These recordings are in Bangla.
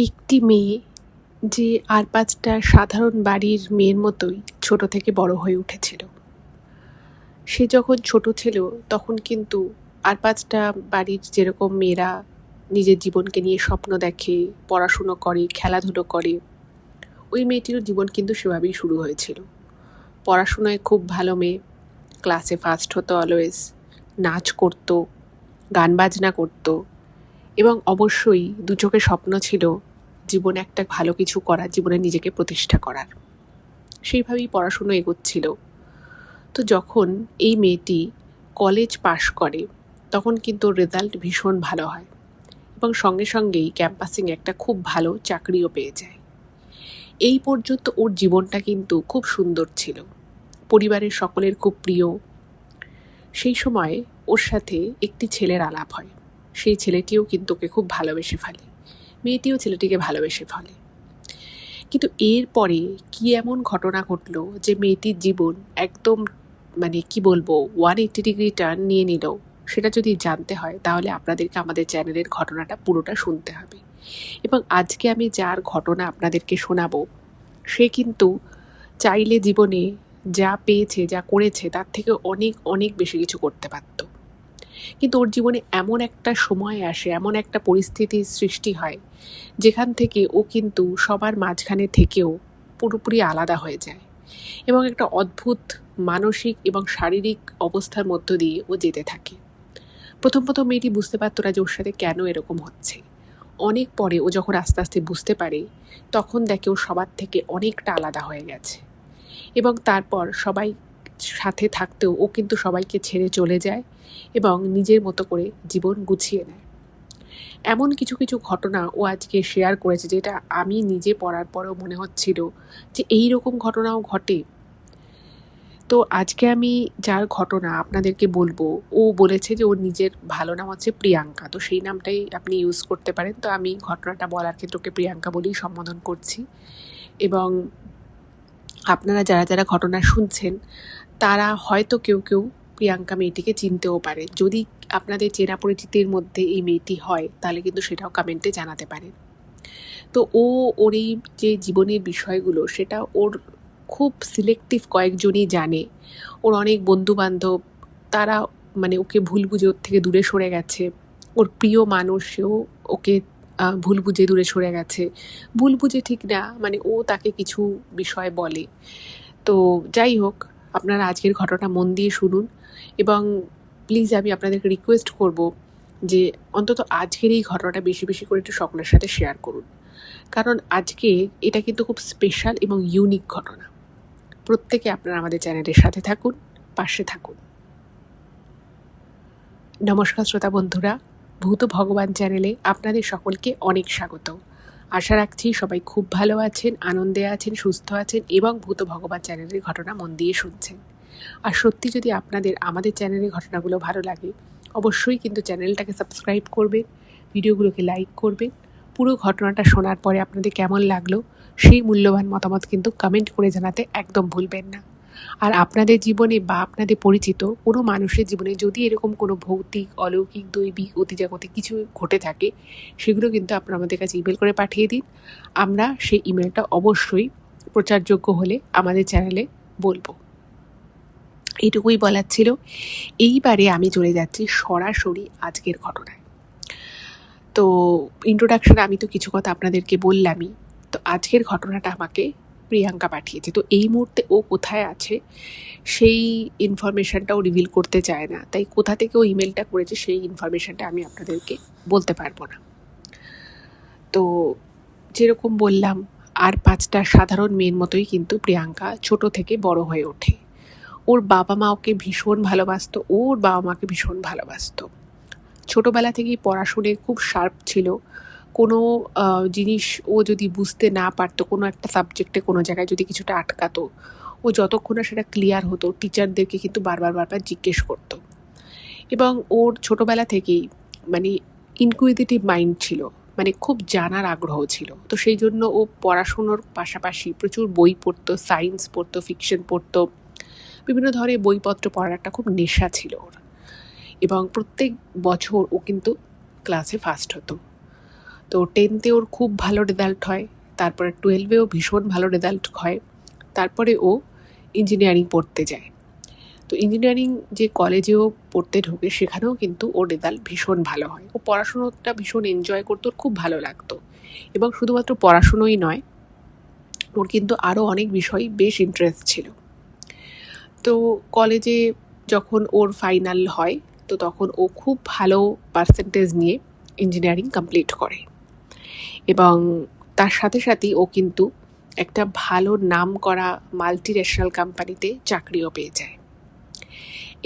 একটি মেয়ে যে আর পাঁচটা সাধারণ বাড়ির মেয়ের মতোই ছোট থেকে বড় হয়ে উঠেছিল। সে যখন ছোট ছিল তখন কিন্তু আর পাঁচটা বাড়ির যেরকম মেয়েরা নিজের জীবনকে নিয়ে স্বপ্ন দেখে, পড়াশুনো করে, খেলাধুলো করে, ওই মেয়েটিরও জীবন কিন্তু সেভাবেই শুরু হয়েছিল। পড়াশোনায় খুব ভালো মেয়ে, ক্লাসে ফার্স্ট হতো অলওয়েজ, নাচ করতো, গান বাজনা করতো এবং অবশ্যই দু চোখে স্বপ্ন ছিল জীবনে একটা ভালো কিছু করার, জীবনে নিজেকে প্রতিষ্ঠা করার। সেইভাবেই পড়াশুনো এগোচ্ছিল। তো যখন এই মেয়েটি কলেজ পাশ করে তখন কিন্তু ওর রেজাল্ট ভীষণ ভালো হয় এবং সঙ্গে সঙ্গেই ক্যাম্পাসিং একটা খুব ভালো চাকরিও পেয়ে যায়। এই পর্যন্ত ওর জীবনটা কিন্তু খুব সুন্দর ছিল, পরিবারের সকলের খুব প্রিয়। সেই সময় ওর সাথে একটি ছেলের আলাপ হয়। সেই ছেলেটিও কিন্তু ওকে খুব ভালোবেসে ফেলে, মেয়েটিও ছেলেটিকে ভালোবেসে ফেলে। কিন্তু এরপরে কি এমন ঘটনা ঘটলো যে মেয়েটির জীবন একদম কি বলবো 180 ডিগ্রি টার্ন নিয়ে নিল, সেটা যদি জানতে হয় তাহলে আপনাদেরকে আমাদের চ্যানেলের ঘটনাটা পুরোটা শুনতে হবে। এবং আজকে আমি যার ঘটনা আপনাদেরকে শোনাবো সে কিন্তু চাইলে জীবনে যা পেয়েছে, যা করেছে তার থেকে অনেক অনেক বেশি কিছু করতে পারত। কিন্তু ওর জীবনে এমন একটা সময় আসে, এমন একটা পরিস্থিতির সৃষ্টি হয় যেখান থেকে ও কিন্তু সবার মাঝখানে থেকেও পুরোপুরি আলাদা হয়ে যায় এবং একটা অদ্ভুত মানসিক এবং শারীরিক অবস্থার মধ্য দিয়ে ও যেতে থাকে। প্রথম মেয়েটি বুঝতে পারতো না যে ওর সাথে কেন এরকম হচ্ছে। অনেক পরে ও যখন আস্তে আস্তে বুঝতে পারে তখন দেখে ও সবার থেকে অনেকটা আলাদা হয়ে গেছে এবং তারপর সবাই সাথে থাকতেও ও কিন্তু সবাইকে ছেড়ে চলে যায় এবং নিজের মতো করে জীবন গুছিয়ে নেয়। এমন কিছু কিছু ঘটনা ও আজকে শেয়ার করেছে যেটা আমি নিজে পড়ার পরেও মনে হচ্ছিল যে এই রকম ঘটনাও ঘটে। তো আজকে আমি যার ঘটনা আপনাদেরকে বলবো, ও বলেছে যে ওর নিজের ভালো নাম হচ্ছে প্রিয়াঙ্কা, তো সেই নামটাই আপনি ইউজ করতে পারেন। তো আমি ঘটনাটা বলার ক্ষেত্রে ওকে প্রিয়াঙ্কা বলেই সম্বোধন করছি। এবং আপনারা যারা যারা ঘটনা শুনছেন তারা হয়তো কেউ কেউ প্রিয়াঙ্কা মেয়েটিকে চিনতেও পারে। যদি আপনাদের চেনা পরিচিতির মধ্যে এই মেয়েটি হয় তাহলে কিন্তু সেটাও কমেন্টে জানাতে পারেন। তো ওর এই যে জীবনের বিষয়গুলো সেটা ওর খুব সিলেক্টিভ কয়েকজনই জানে। ওর অনেক বন্ধুবান্ধব, তারা ওকে ভুল বুঝে ওর থেকে দূরে সরে গেছে। ওর প্রিয় মানুষও ওকে ভুল বুঝে দূরে সরে গেছে। ভুল বুঝে ঠিক না, ও তাকে কিছু বিষয় বলে। তো যাই হোক, আপনারা আজকের ঘটনা মন দিয়ে শুনুন এবং প্লিজ আমি আপনাদেরকে রিকোয়েস্ট করব যে অন্তত আজকের এই ঘটনাটা বেশি বেশি করে একটু সকলের সাথে শেয়ার করুন, কারণ আজকে এটা কিন্তু খুব স্পেশাল এবং ইউনিক ঘটনা। প্রত্যেকে আপনারা আমাদের চ্যানেলের সাথে থাকুন, পাশে থাকুন। নমস্কার শ্রোতা বন্ধুরা, ভূত ভগবান চ্যানেলে আপনাদের সকলকে অনেক স্বাগত। আশা রাখছি সবাই খুব ভালো আছেন, আনন্দে আছেন, সুস্থ আছেন এবং ভূত ভগবান চ্যানেলের ঘটনা মন দিয়ে শুনছেন। আর সত্যি যদি আপনাদের আমাদের চ্যানেলের ঘটনাগুলো ভালো লাগে অবশ্যই কিন্তু চ্যানেলটাকে সাবস্ক্রাইব করবেন, ভিডিওগুলোকে লাইক করবেন। পুরো ঘটনাটা শোনার পরে আপনাদের কেমন লাগলো সেই মূল্যবান মতামত কিন্তু কমেন্ট করে জানাতে একদম ভুলবেন না। আর আপনাদের জীবনে বা আপনাদের পরিচিত কোনো মানুষের জীবনে যদি এরকম কোনো ভৌতিক, অলৌকিক, দৈবিক, অতিজাগতিক কিছু ঘটে থাকে সেগুলো কিন্তু আপনারা আমাদের কাছে ইমেল করে পাঠিয়ে দিন। আমরা সেই ইমেলটা অবশ্যই প্রচারযোগ্য হলে আমাদের চ্যানেলে বলবো। এইটুকুই বলার ছিল। এইবারে আমি চলে যাচ্ছি সরাসরি আজকের ঘটনায়। তো ইন্ট্রোডাকশনে আমি তো কিছু কথা আপনাদেরকে বললামই। তো আজকের ঘটনাটা আমাকে প্রিয়াঙ্কা পাঠিয়েছে। তো এই মুহূর্তে ও কোথায় আছে সেই ইনফরমেশানটাও রিভিল করতে চায় না, তাই কোথা থেকে ও ইমেলটা করেছে সেই ইনফরমেশানটা আমি আপনাদেরকে বলতে পারবো না। তো যেরকম বললাম, আর পাঁচটা সাধারণ মেয়ের মতোই কিন্তু প্রিয়াঙ্কা ছোট থেকে বড় হয়ে ওঠে। ওর বাবা মা ওকে ভীষণ ভালোবাসতো, ওর বাবা মাকে ভীষণ ভালোবাসতো। ছোটোবেলা থেকেই পড়াশুনোয় খুব শার্প ছিল। কোনো জিনিস ও যদি বুঝতে না পারতো, কোনো একটা সাবজেক্টে কোনো জায়গায় যদি কিছুটা আটকাতো, ও যতক্ষণ না সেটা ক্লিয়ার হতো টিচারদেরকে কিন্তু বারবার জিজ্ঞেস করতো। এবং ওর ছোটোবেলা থেকেই ইনকুইজিটিভ মাইন্ড ছিল, খুব জানার আগ্রহ ছিল। তো সেই জন্য ও পড়াশুনোর পাশাপাশি প্রচুর বই পড়তো, সায়েন্স পড়তো, ফিকশন পড়তো, বিভিন্ন ধরনের বইপত্র পড়ার একটা খুব নেশা ছিল ওর। এবং প্রত্যেক বছর ও কিন্তু ক্লাসে ফার্স্ট হতো। তো 10th ওর খুব ভালো রেজাল্ট হয়, তারপরে 12এও ভীষণ ভালো রেজাল্ট হয়, তারপরে ও ইঞ্জিনিয়ারিং পড়তে যায়। তো ইঞ্জিনিয়ারিং যে কলেজেও পড়তে ঢোকে সেখানেও কিন্তু ওর রেজাল্ট ভীষণ ভালো হয়। ও পড়াশুনোটা ভীষণ এনজয় করতো, ওর খুব ভালো লাগতো। এবং শুধুমাত্র পড়াশুনোই নয়, ওর কিন্তু আরও অনেক বিষয় বেশ ইন্টারেস্ট ছিল। তো কলেজে যখন ওর ফাইনাল হয়, তো তখন ও খুব ভালো পার্সেন্টেজ নিয়ে ইঞ্জিনিয়ারিং কমপ্লিট করে, এবং তার সাথে সাথেই ও কিন্তু একটা ভালো নাম করা মাল্টি ন্যাশনাল কোম্পানিতে চাকরিও পেয়ে যায়।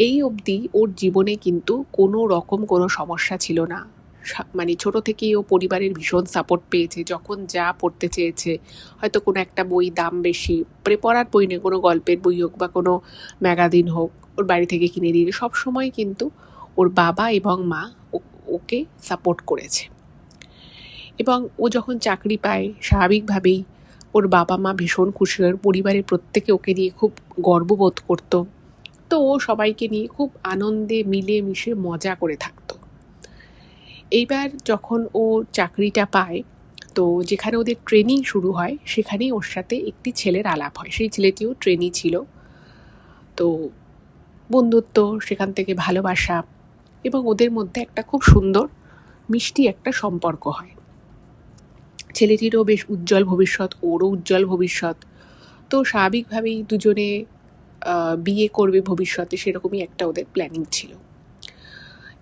এই অবধি ওর জীবনে কিন্তু কোনো রকম কোনো সমস্যা ছিল না। মানে ছোট থেকেই ও পরিবারের ভীষণ সাপোর্ট পেয়েছে। যখন যা পড়তে চেয়েছে, হয়তো কোনো একটা বই দাম বেশি, মানে পড়ার বই নেই, কোনো গল্পের বই হোক বা কোনো ম্যাগাজিন হোক, ওর বাড়ি থেকে কিনে দিয়ে সবসময় কিন্তু ওর বাবা এবং মা ওকে সাপোর্ট করেছে। এবং ও যখন চাকরি পায়, স্বাভাবিকভাবেই ওর বাবা মা ভীষণ খুশি হয়, পরিবারের প্রত্যেকে ওকে নিয়ে খুব গর্ববোধ করতো। তো ও সবাইকে নিয়ে খুব আনন্দে মিলে মিশে মজা করে থাকতো। এইবার যখন ও চাকরিটা পায়, তো যেখানে ওদের ট্রেনিং শুরু হয় সেখানেই ওর সাথে একটি ছেলের আলাপ হয়। সেই ছেলেটিও ট্রেনি ছিল। তো বন্ধুত্ব, সেখান থেকে ভালোবাসা, এবং ওদের মধ্যে একটা খুব সুন্দর মিষ্টি একটা সম্পর্ক হয়। ছেলেটিরও বেশ উজ্জ্বল ভবিষ্যৎ, ওরও উজ্জ্বল ভবিষ্যৎ। তো স্বাভাবিকভাবেই দুজনে বিয়ে করবে ভবিষ্যতে, সেরকমই একটা ওদের প্ল্যানিং ছিল।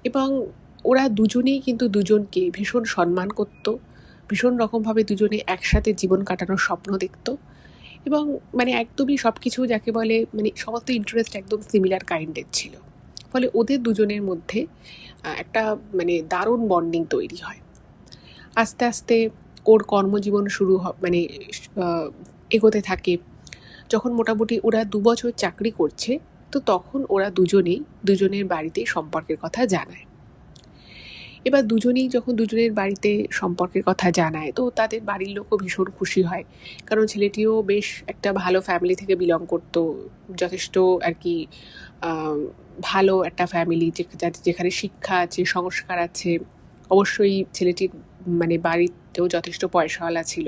এবং ওরা দুজনেই কিন্তু দুজনকে ভীষণ সম্মান করত, ভীষণ রকমভাবে দুজনে একসাথে জীবন কাটানোর স্বপ্ন দেখত, এবং মানে একদমই সব কিছু যাকে বলে মানে সমস্ত ইন্টারেস্ট একদম সিমিলার কাইন্ডের ছিল। ফলে ওদের দুজনের মধ্যে একটা মানে দারুণ বন্ডিং তৈরি হয়। আস্তে আস্তে ওর কর্মজীবন শুরু মানে এগোতে থাকে। যখন মোটামুটি ওরা 2 বছর চাকরি করছে, তো তখন ওরা দুজনেই দুজনের বাড়িতে সম্পর্কের কথা জানায়। এবার দুজনেই যখন দুজনের বাড়িতে সম্পর্কের কথা জানায়, তো তাদের বাড়ির লোকও ভীষণ খুশি হয়, কারণ ছেলেটিও বেশ একটা ভালো ফ্যামিলি থেকে বিলং করতো, যথেষ্ট আর কি ভালো একটা ফ্যামিলি, যেখানে শিক্ষা আছে, সংস্কার আছে। অবশ্যই ছেলেটির মানে বাড়িতেও যথেষ্ট পয়সাওয়ালা ছিল,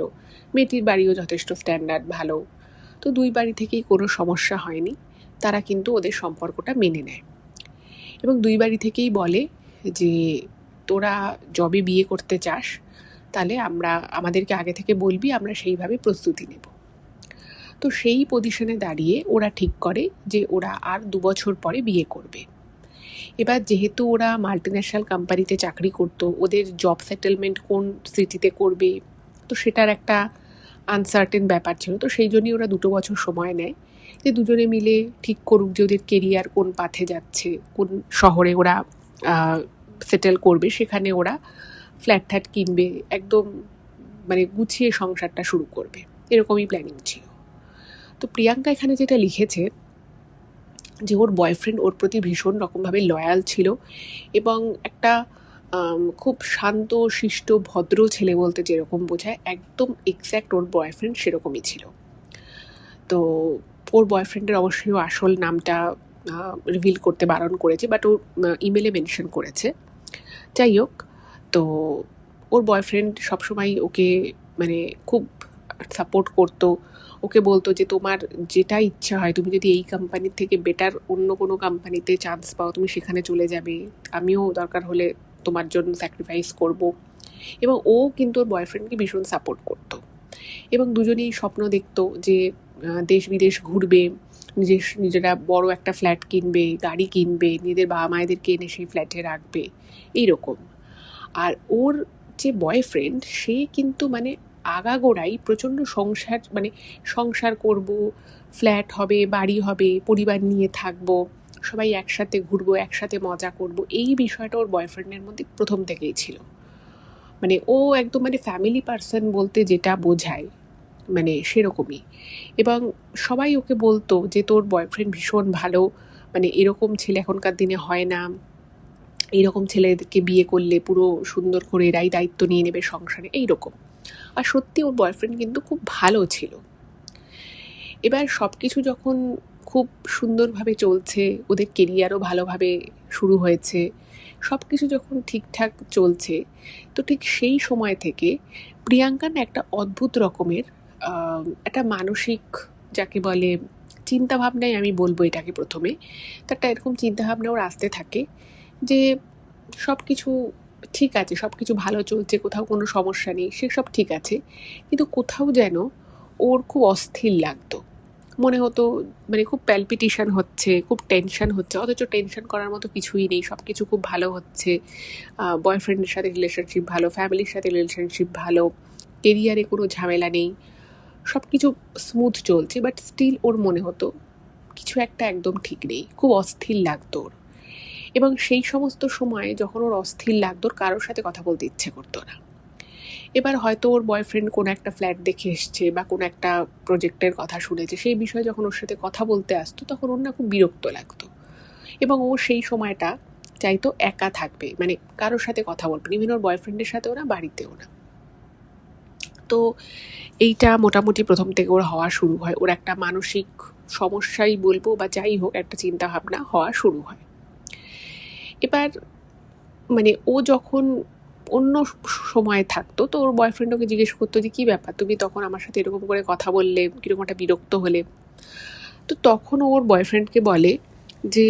মেয়েটির বাড়িও যথেষ্ট স্ট্যান্ডার্ড ভালো। তো দুই বাড়ি থেকেই কোনো সমস্যা হয়নি, তারা কিন্তু ওদের সম্পর্কটা মেনে নেয়। এবং দুই বাড়ি থেকেই বলে যে তোরা যবে বিয়ে করতে চাস তাহলে আমাদেরকে আগে থেকে বলবি, আমরা সেইভাবে প্রস্তুতি নেব। তো সেই পজিশনে দাঁড়িয়ে ওরা ঠিক করে যে ওরা আর 2 বছর পরে বিয়ে করবে। এবার যেহেতু ওরা মাল্টিন্যাশনাল কোম্পানিতে চাকরি করতো, ওদের জব সেটেলমেন্ট কোন সিটিতে করবে, তো সেটার একটা আনসার্টেন ব্যাপার ছিল। তো সেই জন্যই ওরা 2 বছর সময় নেয় যে দুজনে মিলে ঠিক করুক যে ওদের কেরিয়ার কোন পাথে যাচ্ছে, কোন শহরে ওরা সেটেল করবে, সেখানে ওরা ফ্ল্যাট ট্যাট কিনবে, একদম মানে গুছিয়ে সংসারটা শুরু করবে, এরকমই প্ল্যানিং ছিল। তো প্রিয়াঙ্কা এখানে যেটা লিখেছে যে ওর বয়ফ্রেন্ড ওর প্রতি ভীষণ রকমভাবে লয়াল ছিল, এবং একটা খুব শান্ত শিষ্ট ভদ্র ছেলে বলতে যেরকম বোঝায়, একদম এক্স্যাক্ট ওর বয়ফ্রেন্ড সেরকমই ছিল। তো ওর বয়ফ্রেন্ডের অবশ্যই আসল নামটা রিভিল করতে বারণ করেছে, বাট ও ইমেলে মেনশন করেছে। যাই হোক, তো ওর বয়ফ্রেন্ড সবসময় ওকে মানে খুব সাপোর্ট করতো, ওকে বলতো যে তোমার যেটা ইচ্ছা হয়, তুমি যদি এই কোম্পানির থেকে বেটার অন্য কোনো কোম্পানিতে চান্স পাও তুমি সেখানে চলে যাবে, আমিও দরকার হলে তোমার জন্য স্যাক্রিফাইস করব। এবং ও কিন্তু ওর বয়ফ্রেন্ডকে ভীষণ সাপোর্ট করতো, এবং দুজনেই স্বপ্ন দেখতো যে দেশ বিদেশ ঘুরবে, নিজেরা বড় একটা ফ্ল্যাট কিনবে, গাড়ি কিনবে, নিজেদের বাবা মায়েদেরকে এনে সেই ফ্ল্যাটে রাখবে, এইরকম। আর ওর যে বয়ফ্রেন্ড সে কিন্তু মানে আগাগোড়াই প্রচণ্ড সংসার করব, ফ্ল্যাট হবে, বাড়ি হবে, পরিবার নিয়ে থাকবো, সবাই একসাথে ঘুরবো, একসাথে মজা করব, এই বিষয়টা ওর বয়ফ্রেন্ডের মধ্যে প্রথম থেকেই ছিল। মানে ও একদম মানে ফ্যামিলি পার্সন বলতে যেটা বোঝায় মানে সেরকমই। এবং সবাই ওকে বলতো যে তোর বয়ফ্রেন্ড ভীষণ ভালো, মানে এরকম ছেলে এখনকার দিনে হয় না, এইরকম ছেলেদেরকে বিয়ে করলে পুরো সুন্দর করে এরাই দায়িত্ব নিয়ে নেবে সংসারে, এইরকম। আর সত্যি ওর বয়ফ্রেন্ড কিন্তু খুব ভালো ছিল। এবার সব কিছু যখন খুব সুন্দরভাবে চলছে, ওদের কেরিয়ারও ভালোভাবে শুরু হয়েছে, সব কিছু যখন ঠিকঠাক চলছে, তো ঠিক সেই সময় থেকে প্রিয়াঙ্কার না একটা অদ্ভুত রকমের একটা মানসিক, যাকে বলে চিন্তাভাবনায় আমি বলবো এটাকে প্রথমে, তো একটা এরকম চিন্তাভাবনা ওর আসতে থাকে যে সব কিছু ঠিক আছে, সব কিছু ভালো চলছে, কোথাও কোনো সমস্যা নেই, সেসব ঠিক আছে, কিন্তু কোথাও যেন ওর খুব অস্থির লাগতো। মনে হতো মানে খুব প্যালপিটেশন হচ্ছে, খুব টেনশন হচ্ছে, অথচ টেনশন করার মতো কিছুই নেই, সব কিছু খুব ভালো হচ্ছে। বয়ফ্রেন্ডের সাথে রিলেশনশিপ ভালো, ফ্যামিলির সাথে রিলেশনশিপ ভালো, কেরিয়ারে কোনো ঝামেলা নেই, সব কিছু স্মুথ চলছে, বাট স্টিল ওর মনে হতো কিছু একটা একদম ঠিক নেই, খুব অস্থির লাগতো ওর। এবং সেই সমস্ত সময়ে যখন ওর অস্থির লাগতো, ওর কারোর সাথে কথা বলতে ইচ্ছে করতো না। এবার হয়তো ওর বয়ফ্রেন্ড কোনো একটা ফ্ল্যাট দেখে এসছে বা কোনো একটা প্রজেক্টের কথা শুনেছে, সেই বিষয়ে যখন ওর সাথে কথা বলতে আসতো, তখন ওর না খুব বিরক্ত লাগতো। এবং ও সেই সময়টা চাইতো একা থাকবে, মানে কারোর সাথে কথা বলবে, ইভেন ওর বয়ফ্রেন্ডের সাথেও না, বাড়িতেও না। তো এইটা মোটামুটি প্রথম থেকে ওর হওয়া শুরু হয়, ওর একটা মানসিক সমস্যাই বলবো বা যাই হোক, একটা চিন্তাভাবনা হওয়া শুরু হয়। এবার মানে ও যখন অন্য সময়ে থাকতো, তো ওর বয়ফ্রেন্ড ওকে জিজ্ঞেস করতো যে কী ব্যাপার, তুমি তখন আমার সাথে এরকম করে কথা বললে, কীরকম একটা বিরক্ত হলে। তো তখন ওর বয়ফ্রেন্ডকে বলে যে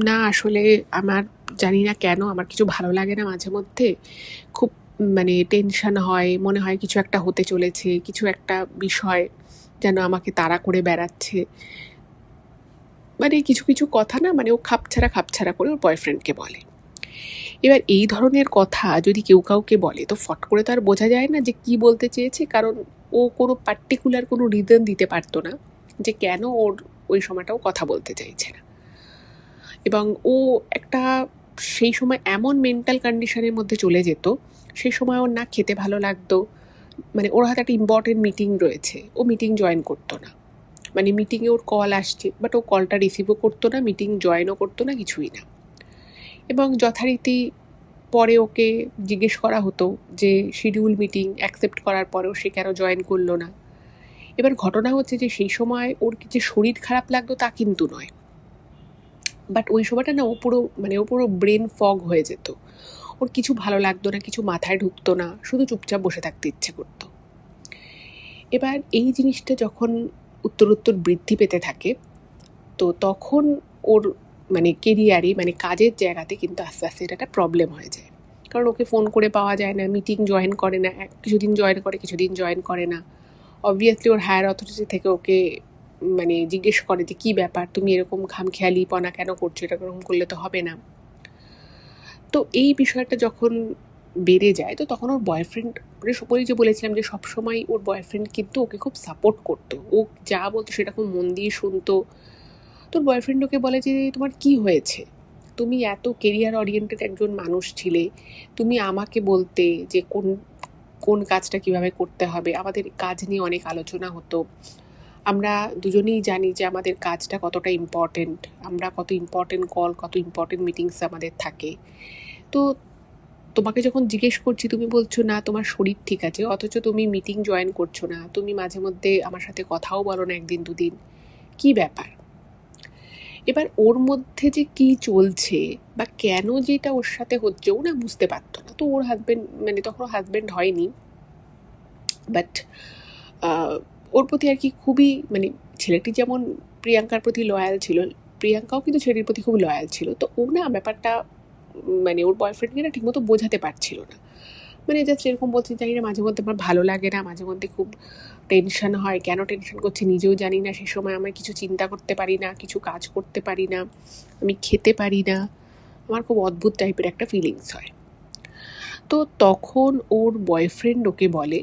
না আসলে আমার জানি না কেন আমার কিছু ভালো লাগে না, মাঝে মধ্যে খুব মানে টেনশন হয়, মনে হয় কিছু একটা হতে চলেছে, কিছু একটা বিষয় যেন আমাকে তাড়া করে বেড়াচ্ছে, মানে কিছু কিছু কথা না, মানে ও খাপছাড়া করে ওর বয়ফ্রেন্ডকে বলে। এবার এই ধরনের কথা যদি কেউ কাউকে বলে, তো ফট করে তো আর বোঝা যায় না যে কি বলতে চেয়েছে, কারণ ও কোনো পার্টিকুলার কোনো রিজন দিতে পারতো না যে কেন ওর ওই সময়টাও কথা বলতে চাইছে না। এবং ও একটা সেই সময় এমন মেন্টাল কন্ডিশনের মধ্যে চলে যেত, সেই সময় ওর না খেতে ভালো লাগতো, মানে ওর হাতে একটা ইম্পর্টেন্ট মিটিং রয়েছে, ও মিটিং জয়েন করতো না, মানে মিটিংয়ে ওর কল আসছে বাট ও কলটা রিসিভও করতো না, মিটিং জয়েনও করতো না, কিছুই না। এবং যথারীতি পরে ওকে জিজ্ঞেস করা হতো যে শিডিউল মিটিং অ্যাকসেপ্ট করার পরেও সে কেন জয়েন করলো না। এবার ঘটনা হচ্ছে যে সেই সময় ওর যে শরীর খারাপ লাগতো তা কিন্তু নয়, বাট ওই সময়টা না ও পুরো ব্রেন ফগ হয়ে যেত, ওর কিছু ভালো লাগতো না, কিছু মাথায় ঢুকতো না, শুধু চুপচাপ বসে থাকতে ইচ্ছে করতো। এবার এই জিনিসটা যখন উত্তরোত্তর বৃদ্ধি পেতে থাকে, তো তখন ওর মানে কেরিয়ারে, মানে কাজের জায়গাতে কিন্তু আস্তে আস্তে এটা একটা প্রবলেম হয়ে যায়, কারণ ওকে ফোন করে পাওয়া যায় না, মিটিং জয়েন করে না, কিছুদিন জয়েন করে, কিছুদিন জয়েন করে না। অবভিয়াসলি ওর হায়ার অথরিটি থেকে ওকে মানে জিজ্ঞেস করে যে কী ব্যাপার, তুমি এরকম খামখেয়ালিপনা কেন করছো, এটা এরকম করলে তো হবে না। তো এই বিষয়টা যখন বেড়ে যায়, তো তখন ওর বয়ফ্রেন্ড, ওই যে বলেছিলাম যে সবসময় ওর বয়ফ্রেন্ড কিন্তু ওকে খুব সাপোর্ট করতো, ও যা বলতো সেটা খুব মন দিয়ে শুনতো। তোর বয়ফ্রেন্ড ওকে বলে যে তোমার কি হয়েছে, তুমি এত কেরিয়ার ওরিয়েন্টেড একজন মানুষ ছিলে, তুমি আমাকে বলতে যে কোন কোন কাজটা কিভাবে করতে হবে, আমাদের কাজ নিয়ে অনেক আলোচনা হতো, আমরা দুজনেই জানি যে আমাদের কাজটা কতটা ইম্পর্টেন্ট, আমরা কত ইম্পর্টেন্ট কল, কত ইম্পর্টেন্ট মিটিংস আমাদের থাকে। তো তোমাকে যখন জিজ্ঞেস করছি তুমি বলছো না তোমার শরীর ঠিক আছে, অথচ তুমি মিটিং জয়েন করছো না, তুমি মাঝে মধ্যে আমার সাথে কথাও বলো না একদিন দুদিন, কি ব্যাপার। এবার ওর মধ্যে যে কি চলছে বা কেন যেটা ওর সাথে হচ্ছে ও না বুঝতে পারতো না। তো ওর হাজব্যান্ড, মানে তখন হাজব্যান্ড হয়নি, বাট ওর প্রতি আর কি খুবই, মানে ছেলেটি যেমন প্রিয়াঙ্কার প্রতি লয়াল ছিল, প্রিয়াঙ্কাও কিন্তু ছেলেটির প্রতি খুব লয়াল ছিল। তো ও না ব্যাপারটা মানে ওর বয়ফ্রেন্ডকে না ঠিকমতো বোঝাতে পারছিল না, মানে জাস্ট এরকম বলতে জানি না, মাঝে মধ্যে আমার ভালো লাগে না, মাঝে মধ্যে খুব টেনশন হয়, কেন টেনশন করছি নিজেও জানি না, সে সময় আমি কিছু চিন্তা করতে পারি না, কিছু কাজ করতে পারি না, আমি খেতে পারি না, আমার খুব অদ্ভুত টাইপের একটা ফিলিংস হয়। তো তখন ওর বয়ফ্রেন্ড ওকে বলে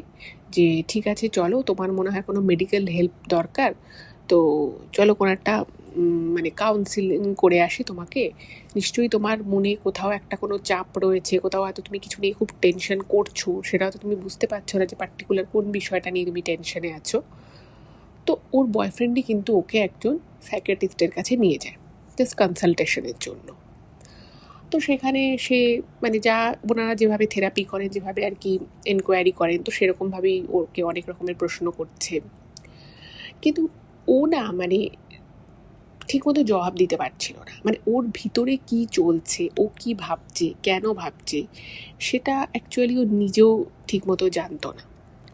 যে ঠিক আছে চলো, তোমার মনে হয় কোনো মেডিকেল হেল্প দরকার, তো চলো কোনো একটা মানে কাউন্সিলিং করে আসি তোমাকে, নিশ্চয়ই তোমার মনে কোথাও একটা কোনো চাপ রয়েছে, কোথাও হয়তো তুমি কিছু নিয়ে খুব টেনশন করছো, সেটা হয়তো তুমি বুঝতে পারছো না যে পার্টিকুলার কোন বিষয়টা নিয়ে তুমি টেনশনে আছো। তো ওর বয়ফ্রেন্ডই কিন্তু ওকে একজন সাইকিয়াট্রিস্টের কাছে নিয়ে যায় জাস্ট কনসালটেশনের জন্য। তো সেখানে সে মানে যা ওনারা যেভাবে থেরাপি করেন, যেভাবে আর কি এনকোয়ারি করেন, তো সেরকমভাবেই ওকে অনেক রকমের প্রশ্ন করছে, কিন্তু ও না মানে ঠিকমতো জবাব দিতে পারছিল না। মানে ওর ভিতরে কি চলছে, ও কি ভাবছে, কেন ভাবছে, সেটা অ্যাকচুয়ালি ও নিজেও ঠিকমতো জানতো না।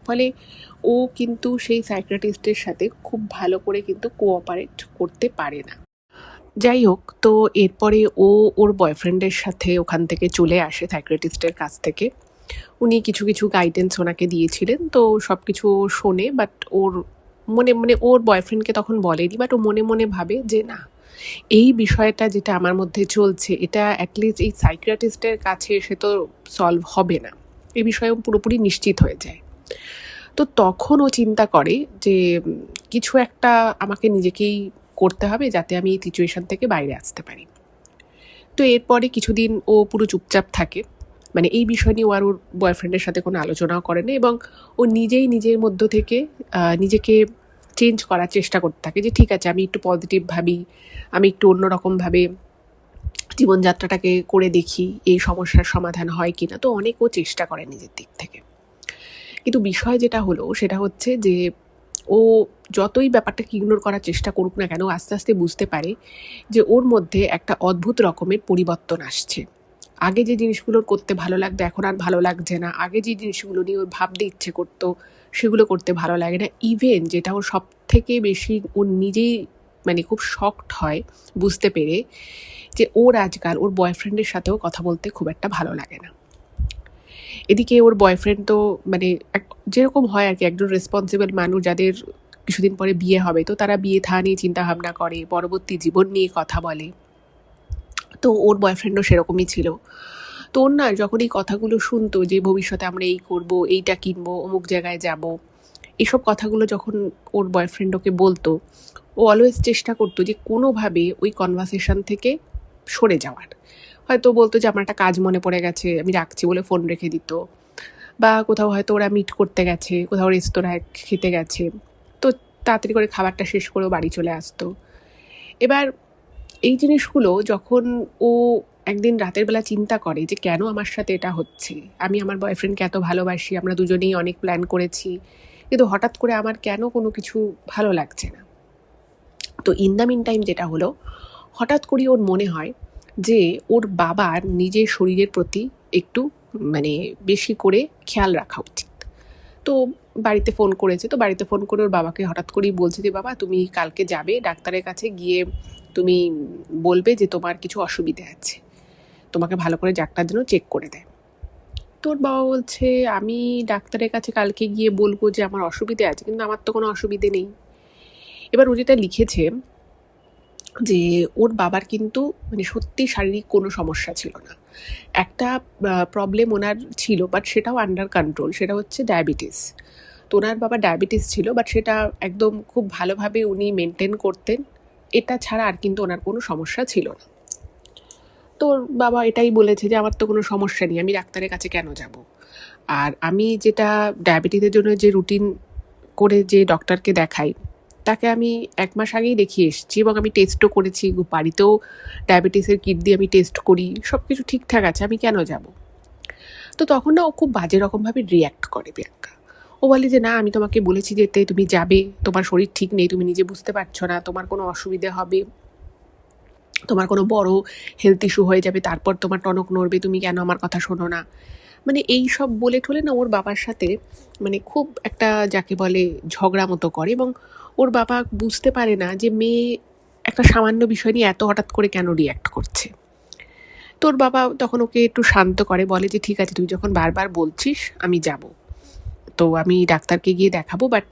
ফলে ও কিন্তু সেই সাইকিয়াট্রিস্টের সাথে খুব ভালো করে কিন্তু কোঅপারেট করতে পারে না। যাই হোক, তো এরপরে ও ওর বয়ফ্রেন্ডের সাথে ওখান থেকে চলে আসে সাইকিয়াট্রিস্টের কাছ থেকে। উনি কিছু কিছু গাইডেন্স ওনাকে দিয়েছিলেন, তো সব কিছু ও শোনে, বাট ওর মনে ওর বয়ফ্রেন্ডকে তখন বলেনি, বাট ও মনে মনে ভাবে যে না, এই বিষয়টা যেটা আমার মধ্যে চলছে এটা অ্যাটলিস্ট এই সাইকিয়াট্রিস্টের কাছে এসে তো সলভ হবে না, এই বিষয়ে ও পুরোপুরি নিশ্চিত হয়ে যায়। তো তখন ও চিন্তা করে যে কিছু একটা আমাকে নিজেকেই করতে হবে যাতে আমি এই সিচুয়েশন থেকে বাইরে আসতে পারি। তো এরপরে কিছুদিন ও পুরো চুপচাপ থাকে, মানে এই বিষয় নিয়ে ও আর ওর বয়ফ্রেন্ডের সাথে কোনো আলোচনাও করে না, এবং ও নিজেই নিজের মধ্য থেকে নিজেকে চেঞ্জ করার চেষ্টা করতে থাকে যে ঠিক আছে, আমি একটু পজিটিভ ভাবি, আমি একটু অন্যরকমভাবে জীবনযাত্রাটাকে করে দেখি, এই সমস্যার সমাধান হয় কি না। তো অনেক ও চেষ্টা করে নিজের দিক থেকে। কিন্তু বিষয় যেটা হলো সেটা হচ্ছে যে ও যতই ব্যাপারটাকে ইগনোর করার চেষ্টা করুক না কেন, আস্তে আস্তে বুঝতে পারে যে ওর মধ্যে একটা অদ্ভুত রকমের পরিবর্তন আসছে। আগে যে জিনিসগুলোর করতে ভালো লাগতো এখন আর ভালো লাগছে না, আগে যে জিনিসগুলো নিয়ে ওর ভাবতে ইচ্ছে করতো সেগুলো করতে ভালো লাগে না। ইভেন যেটা ওর সব থেকে বেশি ওর নিজেই মানে খুব শকড হয় বুঝতে পেরে, যে ওর আজকাল ওর বয়ফ্রেন্ডের সাথেও কথা বলতে খুব একটা ভালো লাগে না। এদিকে ওর বয়ফ্রেন্ড তো মানে যেরকম হয় আর কি, একজন রেসপন্সিবল মানুষ যাদের কিছুদিন পরে বিয়ে হবে, তো তারা বিয়ে থা নিয়ে চিন্তা ভাবনা করে, পরবর্তী জীবন নিয়ে কথা বলে। তো ওর বয়ফ্রেন্ডও সেরকমই ছিল। তো ওর না যখন এই কথাগুলো শুনতো যে ভবিষ্যতে আমরা এই করব, এইটা কিনবো, অমুক জায়গায় যাব, এসব কথাগুলো যখন ওর বয়ফ্রেন্ড ওকে বলতো, ও অলওয়েজ চেষ্টা করতো যে কোনোভাবে ওই কনভারসেশন থেকে সরে যাওয়ার। হয়তো বলতো যে আমার একটা কাজ মনে পড়ে গেছে, আমি রাখছি বলে ফোন রেখে দিত, বা কোথাও হয়তো ওরা মিট করতে গেছে, কোথাও রেস্তোরাঁয় খেতে গেছে, তো তাড়াতাড়ি করে খাবারটা শেষ করেও বাড়ি চলে আসতো। এবার এই জিনিসগুলো যখন ও একদিন রাতের বেলা চিন্তা করে যে কেন আমার সাথে এটা হচ্ছে, আমি আমার বয়ফ্রেন্ডকে এত ভালোবাসি, আমরা দুজনেই অনেক প্ল্যান করেছি, কিন্তু হঠাৎ করে আমার কেন কোনো কিছু ভালো লাগছে না। তো ইন দ্য মিন টাইম যেটা হলো, হঠাৎ করে ওর মনে হয় যে ওর বাবার নিজের শরীরের প্রতি একটু মানে বেশি করে খেয়াল রাখা উচিত। তো বাড়িতে ফোন করেছে, তো বাড়িতে ফোন করে ওর বাবাকে হঠাৎ করেই বলছে যে বাবা তুমি কালকে যাবে ডাক্তারের কাছে, গিয়ে তুমি বলবে যে তোমার কিছু অসুবিধে আছে, তোমাকে ভালো করে ডাক্তার যেন চেক করে দেয়। তোর বাবা বলছে আমি ডাক্তারের কাছে কালকে গিয়ে বলবো যে আমার অসুবিধে আছে, কিন্তু আমার তো কোনো অসুবিধে নেই। এবার ও যেটা লিখেছে যে ওর বাবার কিন্তু মানে সত্যি শারীরিক কোনো সমস্যা ছিল না, একটা প্রবলেম ওনার ছিল, বাট সেটাও আন্ডার কন্ট্রোল, সেটা হচ্ছে ডায়াবেটিস। তো ওনার বাবা ডায়াবেটিস ছিল, বাট সেটা একদম খুব ভালোভাবে উনি মেনটেন করতেন, এটা ছাড়া আর কিন্তু ওনার কোনো সমস্যা ছিল না। তো ওর বাবা এটাই বলেছে যে আমার তো কোনো সমস্যা নেই, আমি ডাক্তারের কাছে কেন যাব, আর আমি যেটা ডায়াবেটিসের জন্য যে রুটিন করে যে ডক্টরকে দেখাই তাকে আমি 1 মাস আগেই দেখিয়ে এসেছি, এবং আমি টেস্টও করেছি, বাড়িতেও ডায়াবেটিসের কিট দিয়ে আমি টেস্ট করি, সব কিছু ঠিকঠাক আছে, আমি কেন যাব। তো তখন না ও খুব বাজে রকমভাবে রিয়্যাক্ট করে প্রিয়াঙ্কা। ও বলে যে না, আমি তোমাকে বলেছি যেতে, তুমি যাবে, তোমার শরীর ঠিক নেই, তুমি নিজে বুঝতে পারছো না, তোমার কোনো অসুবিধে হবে, তোমার কোনো বড় হেলথ ইস্যু হয়ে যাবে, তারপর তোমার টনক নড়বে, তুমি কেন আমার কথা শোনো না। মানে এই সব বলে ঠলে না ওর বাবার সাথে মানে খুব একটা যাকে বলে ঝগড়া মতো করে, এবং ওর বাবা বুঝতে পারে না যে মেয়ে একটা সামান্য বিষয় নিয়ে এত হঠাৎ করে কেন রিয়্যাক্ট করছে। তোর বাবা তখন ওকে একটু শান্ত করে, বলে যে ঠিক আছে তুই যখন বারবার বলছিস আমি যাব, তো আমি ডাক্তারকে গিয়ে দেখাবো, বাট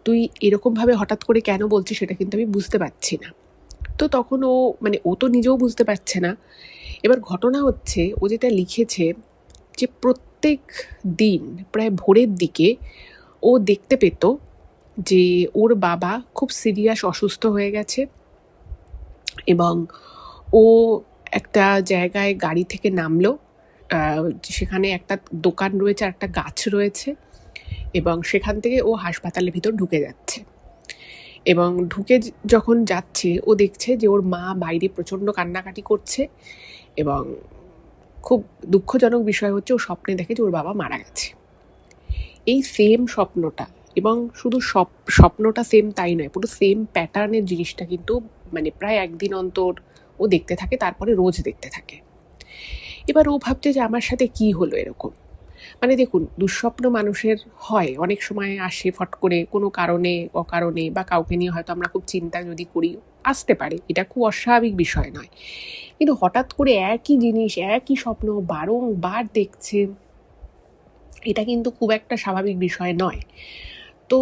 তুই এরকমভাবে হঠাৎ করে কেন বলছিস সেটা কিন্তু আমি বুঝতে পারছি না। তো তখন ও মানে ও তো নিজেও বুঝতে পারছে না। এবার ঘটনা হচ্ছে ও যেটা লিখেছে যে প্রত্যেক দিন প্রায় ভোরের দিকে ও দেখতে পেত যে ওর বাবা খুব সিরিয়াস অসুস্থ হয়ে গেছে, এবং ও একটা জায়গায় গাড়ি থেকে নামলো, সেখানে একটা দোকান রয়েছে আর একটা গাছ রয়েছে, এবং সেখান থেকে ও হাসপাতালের ভিতর ঢুকে যাচ্ছে, এবং ঢুকে যখন যাচ্ছে ও দেখছে যে ওর মা বাইরে প্রচণ্ড কান্নাকাটি করছে, এবং খুব দুঃখজনক বিষয় হচ্ছে ও স্বপ্নে দেখে যে ওর বাবা মারা গেছে। এই সেম স্বপ্নটা, এবং শুধু স্বপ্নটা সেম তাই নয়, পুরো সেম প্যাটার্নের জিনিসটা কিন্তু মানে প্রায় একদিন অন্তর ও দেখতে থাকে, তারপরে রোজ দেখতে থাকে। এবার ও ভাবছে যে আমার সাথে কি হলো এরকম। মানে দেখুন, দুঃস্বপ্ন মানুষের হয়, অনেক সময় আসে ফট করে কোনো কারণে অকারণে, বা কাউকে নিয়ে হয়তো আমরা খুব চিন্তা যদি করি, আসতে পারে, এটা খুব অস্বাভাবিক বিষয় নয়। কিন্তু হঠাৎ করে একই জিনিস, একই স্বপ্ন বারংবার দেখছে, এটা কিন্তু খুব একটা স্বাভাবিক বিষয় নয়। তো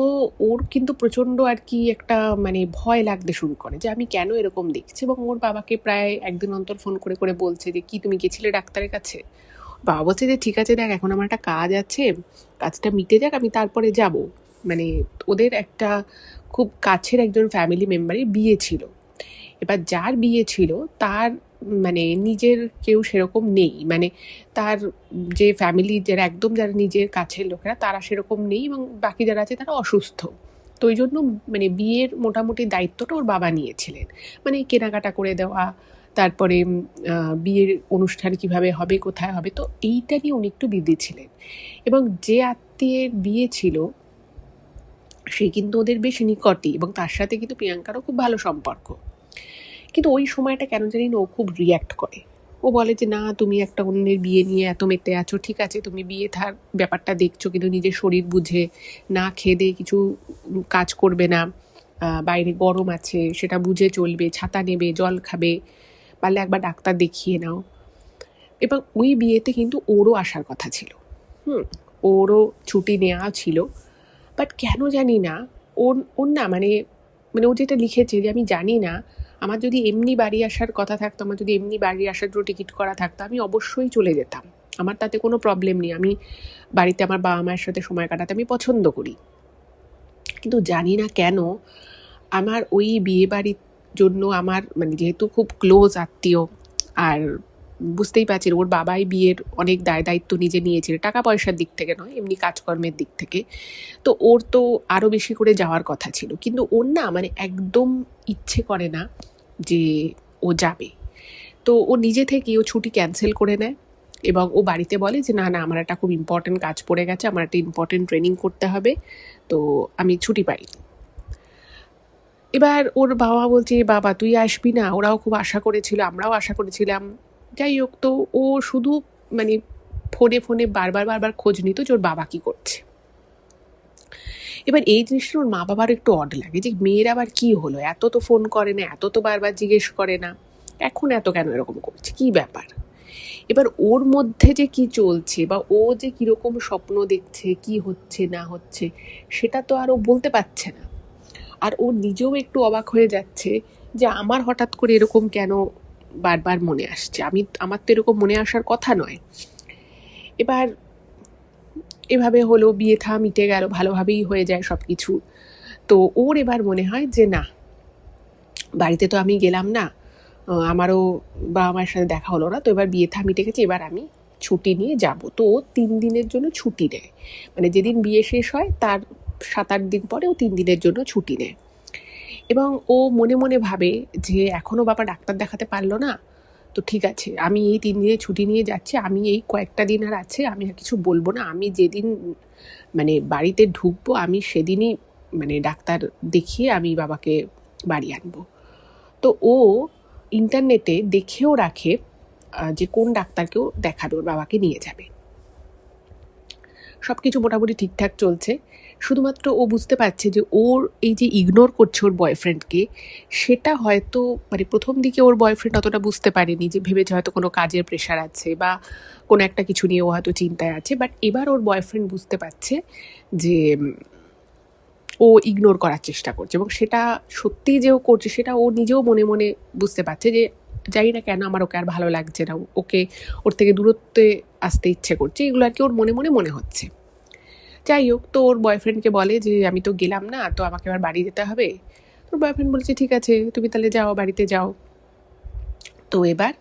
ওর কিন্তু প্রচণ্ড আর কি একটা মানে ভয় লাগতে শুরু করে যে আমি কেন এরকম দেখছি। এবং ওর বাবাকে প্রায় একদিন অন্তর ফোন করে করে বলছে যে কি তুমি গেছিলে ডাক্তারের কাছে? বাবা বলছে যে ঠিক আছে, দেখ এখন আমার একটা কাজ আছে, কাজটা মিটে যাক, আমি তারপরে যাব। মানে ওদের একটা খুব কাছের একজন ফ্যামিলি মেম্বারের বিয়ে ছিল। এবার যার বিয়ে ছিল তার মানে নিজের কেউ সেরকম নেই, মানে তার যে ফ্যামিলি যারা একদম যারা নিজের কাছের লোকেরা তারা সেরকম নেই, এবং বাকি যারা আছে তারা অসুস্থ। তো ওই জন্য মানে বিয়ের মোটামুটি দায়িত্বটা ওর বাবা নিয়েছিলেন, মানে কেনাকাটা করে দেওয়া, তারপরে বিয়ের অনুষ্ঠান কিভাবে হবে, কোথায় হবে, তো এইটা নিয়ে উনি একটু বিজি ছিলেন। এবং যে আত্মীয়ের বিয়ে ছিল সে কিন্তু ওদের বেশ নিকটই, এবং তার সাথে কিন্তু প্রিয়াঙ্কারও খুব ভালো সম্পর্ক। কিন্তু ওই সময়টা কেন জানি না ও খুব রিয়্যাক্ট করে। ও বলে যে না, তুমি একটা অন্যের বিয়ে নিয়ে এত মেতে আছো, ঠিক আছে তুমি বিয়ে থার ব্যাপারটা দেখছো, কিন্তু নিজের শরীর বুঝে না খেয়ে দিয়ে কিছু কাজ করবে না, বাইরে গরম আছে সেটা বুঝে চলবে, ছাতা নেবে, জল খাবে, পারলে একবার ডাক্তার দেখিয়ে নাও। এবং ওই বিয়েতে কিন্তু ওরও আসার কথা ছিল, ওরও ছুটি নেওয়া ছিল, বাট কেন জানি না ওর ওর না মানে মানে ও যেটা লিখেছে যে আমি জানি না, আমার যদি এমনি বাড়ি আসার কথা থাকতো, আমার যদি এমনি বাড়ি আসার জন্য টিকিট করা থাকতো, আমি অবশ্যই চলে যেতাম, আমার তাতে কোনো প্রবলেম নেই, আমি বাড়িতে আমার বাবা মায়ের সাথে সময় কাটাতে আমি পছন্দ করি। কিন্তু জানি না কেন আমার ওই বিয়ে বাড়ির জন্য আমার মানে যেহেতু খুব ক্লোজ আত্মীয়, আর বুঝতেই পারছেন ওর বাবাই বিয়ের অনেক দায়িত্ব নিজে নিয়েছিল, টাকা পয়সার দিক থেকে নয়, এমনি কাজকর্মের দিক থেকে, তো ওর তো আরও বেশি করে যাওয়ার কথা ছিল, কিন্তু ওর না মানে একদম ইচ্ছে করে না যে ও যাবে। তো ও নিজে থেকেই ও ছুটি ক্যান্সেল করে নেয়, এবং ও বাড়িতে বলে যে না না, আমার একটা খুব ইম্পর্টেন্ট কাজ পড়ে গেছে, আমার একটা ইম্পর্টেন্ট ট্রেনিং করতে হবে, তো আমি ছুটি পাই। এবার ওর বাবা বলছে বাবা তুই আসবি না, ওরাও খুব আশা করেছিল, আমরাও আশা করেছিলাম। যাই হোক, তো ও শুধু মানে ফোনে ফোনে বারবার খোঁজ নিত যে ওর বাবা কী করছে। এবার এই জিনিসটা ওর মা বাবার একটু অড লাগে যে মেয়ের আবার কী হলো, এত তো ফোন করে না, এত তো বারবার জিজ্ঞেস করে না, এখন এত কেন এরকম করছে, কী ব্যাপার। এবার ওর মধ্যে যে কি চলছে, বা ও যে কীরকম স্বপ্ন দেখছে, কি হচ্ছে না হচ্ছে, সেটা তো আর ও বলতে পারছে না। আর ও নিজেও একটু অবাক হয়ে যাচ্ছে যে আমার হঠাৎ করে এরকম কেন বারবার মনে আসছে, আমার তো এরকম মনে আসার কথা নয়। এবার এভাবে হলো, বিয়ে থা মিটে গেল, ভালোভাবেই হয়ে যায় সব কিছু। তো ওর এবার মনে হয় যে না, বাড়িতে তো আমি গেলাম না, আমারও বাবা মায়ের সাথে দেখা হলো না, তো এবার বিয়ে থা মিটে গেছে, এবার আমি ছুটি নিয়ে যাব। তো ও 3 দিনের জন্য ছুটি নেয়, মানে যেদিন বিয়ে শেষ হয় তার 7-8 দিন পরে ও 3 দিনের জন্য ছুটি নেয়। এবং ও মনে মনে ভাবে যে এখনও বাবা ডাক্তার দেখাতে পারলো না, তো ঠিক আছে আমি এই 3 দিনের ছুটি নিয়ে যাচ্ছি, আমি এই কয়েকটা দিন আর আছে, আমি আর কিছু বলবো না, আমি যেদিন মানে বাড়িতে ঢুকবো আমি সেদিনই মানে ডাক্তার দেখিয়ে আমি বাবাকে বাড়ি আনবো। তো ও ইন্টারনেটে দেখেও রাখে যে কোন ডাক্তারকেও দেখাবে, ওর বাবাকে নিয়ে যাবে। সব কিছু মোটামুটি ঠিকঠাক চলছে, শুধুমাত্র ও বুঝতে পারছে যে ওর এই যে ইগনোর করছে ওর বয়ফ্রেন্ডকে, সেটা হয়তো মানে প্রথম দিকে ওর বয়ফ্রেন্ড অতটা বুঝতে পারেনি, যে ভেবেছে হয়তো কোনো কাজের প্রেশার আছে বা কোনো একটা কিছু নিয়ে ও হয়তো চিন্তায় আছে, বাট এবার ওর বয়ফ্রেন্ড বুঝতে পারছে যে ও ইগনোর করার চেষ্টা করছে, এবং সেটা সত্যিই যে ও করছে সেটা ও নিজেও মনে মনে বুঝতে পারছে, যে জানি না কেন আমার ওকে আর ভালো লাগছে না, ওকে ওর থেকে দূরত্বে আসতে ইচ্ছে করছে, এগুলো আর কি ওর মনে মনে মনে হচ্ছে। যাই হোক, তো ওর বয়ফ্রেন্ডকে বলে যে আমি তো গেলাম না, তো আমাকে আবার বাড়ি যেতে হবে। তোর বয়ফ্রেন্ড বলছে ঠিক আছে তুমি তাহলে যাও, বাড়িতে যাও। তো এবার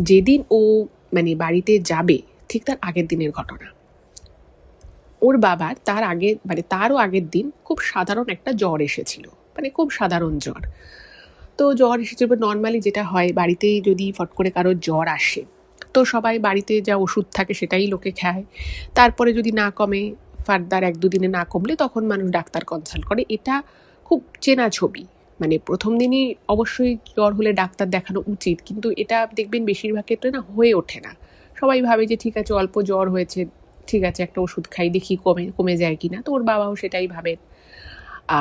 যেদিন ও মানে বাড়িতে যাবে, ঠিক তার আগের দিনের ঘটনা, ওর বাবার তার আগে মানে তারও আগের দিন খুব সাধারণ একটা জ্বর এসেছিল, মানে খুব সাধারণ জ্বর। তো জ্বর এসেছিল নর্মালি যেটা হয় বাড়িতেই যদি ফট করে কারোর জ্বর আসে, তো সবাই বাড়িতে যা ওষুধ থাকে সেটাই লোকে খায়, তারপরে যদি না কমে, ফার্দার 1-2 দিনে না কমলে তখন মানুষ ডাক্তার কনসাল্ট করে, এটা খুব চেনা ছবি। মানে প্রথম দিনই অবশ্যই জ্বর হলে ডাক্তার দেখানো উচিত, কিন্তু এটা দেখবেন বেশিরভাগ ক্ষেত্রে না হয়ে ওঠে না। সবাই ভাবে যে ঠিক আছে অল্প জ্বর হয়েছে, ঠিক আছে একটা ওষুধ খাই দেখি কমে যায় কিনা। তো ওর বাবাও সেটাই ভাবেন।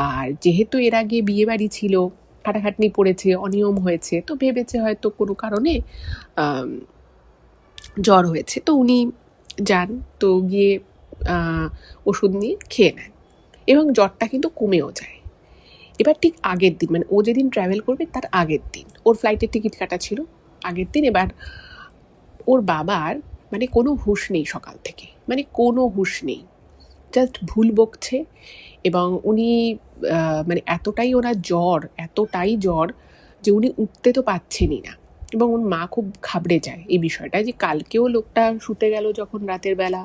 আর যেহেতু এর আগে বিয়ে বাড়ি ছিল, খাটাখাটনি পড়েছে, অনিয়ম হয়েছে, তো ভেবেছে হয়তো কোনো কারণে জ্বর হয়েছে। তো উনি যান, তো গিয়ে ওষুধ নিয়ে খেয়ে নেন এবং জ্বরটা কিন্তু কমেও যায়। এবার ঠিক আগের দিন, মানে ও যেদিন ট্রাভেল করবে তার আগের দিন, ওর ফ্লাইটের টিকিট কাটা ছিল আগের দিন। এবার ওর বাবার মানে কোনো হুঁশ নেই সকাল থেকে, মানে কোনো হুঁশ নেই, জাস্ট ভুল বকছে। এবং উনি মানে এতটাই ওনার জ্বর, এতটাই জ্বর যে উনি উঠতে তো পাচ্ছেনই না। এবং ওর মা খুব ঘাবড়ে যায় এই বিষয়টা, যে কালকেও লোকটা শুতে গেল যখন রাতের বেলা,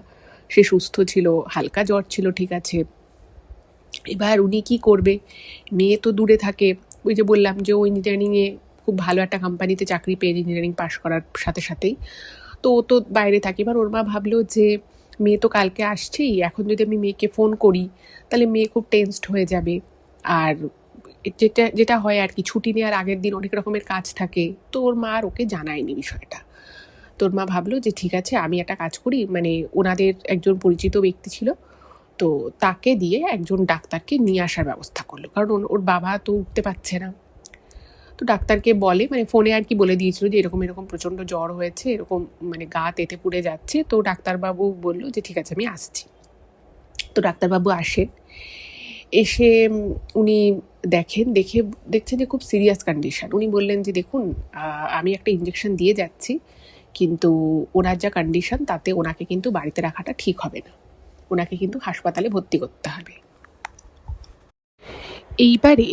সে সুস্থ ছিল, হালকা জ্বর ছিল, ঠিক আছে। এবার উনি কি করবে, মেয়ে তো দূরে থাকে, ওই যে বললাম যে ও ইঞ্জিনিয়ারিংয়ে খুব ভালো একটা কোম্পানিতে চাকরি পেয়ে ইঞ্জিনিয়ারিং পাশ করার সাথে সাথেই, তো ও তো বাইরে থাকে। এবার ওর মা ভাবলো যে মেয়ে তো কালকে আসছেই, এখন যদি আমি মেয়েকে ফোন করি তাহলে মেয়ে খুব টেনসড হয়ে যাবে। আর যেটা যেটা হয় আর কি, ছুটি নেওয়ার আগের দিন অনেক রকমের কাজ থাকে, তো ওর মা আর ওকে জানায়নি বিষয়টা। তো ওর মা ভাবলো যে ঠিক আছে আমি একটা কাজ করি, মানে ওনাদের একজন পরিচিত ব্যক্তি ছিল, তো তাকে দিয়ে একজন ডাক্তারকে নিয়ে আসার ব্যবস্থা করলো, কারণ ওর বাবা তো উঠতে পারছে না। তো ডাক্তারকে বলে, মানে ফোনে আর কি বলে দিয়েছিল যে এরকম এরকম প্রচণ্ড জ্বর হয়েছে, এরকম মানে গা তেতে পুড়ে যাচ্ছে। তো ডাক্তারবাবু বললো যে ঠিক আছে আমি আসছি। তো ডাক্তারবাবু আসেন, এসে উনি দেখছেন যে খুব সিরিয়াস কন্ডিশন। উনি বললেন যে দেখুন আমি একটা ইঞ্জেকশন দিয়ে যাচ্ছি, কিন্তু ওনার যা কন্ডিশন তাতে ওনাকে কিন্তু বাড়িতে রাখাটা ঠিক হবে না, ওনাকে কিন্তু হাসপাতালে ভর্তি করতে হবে। এইবারে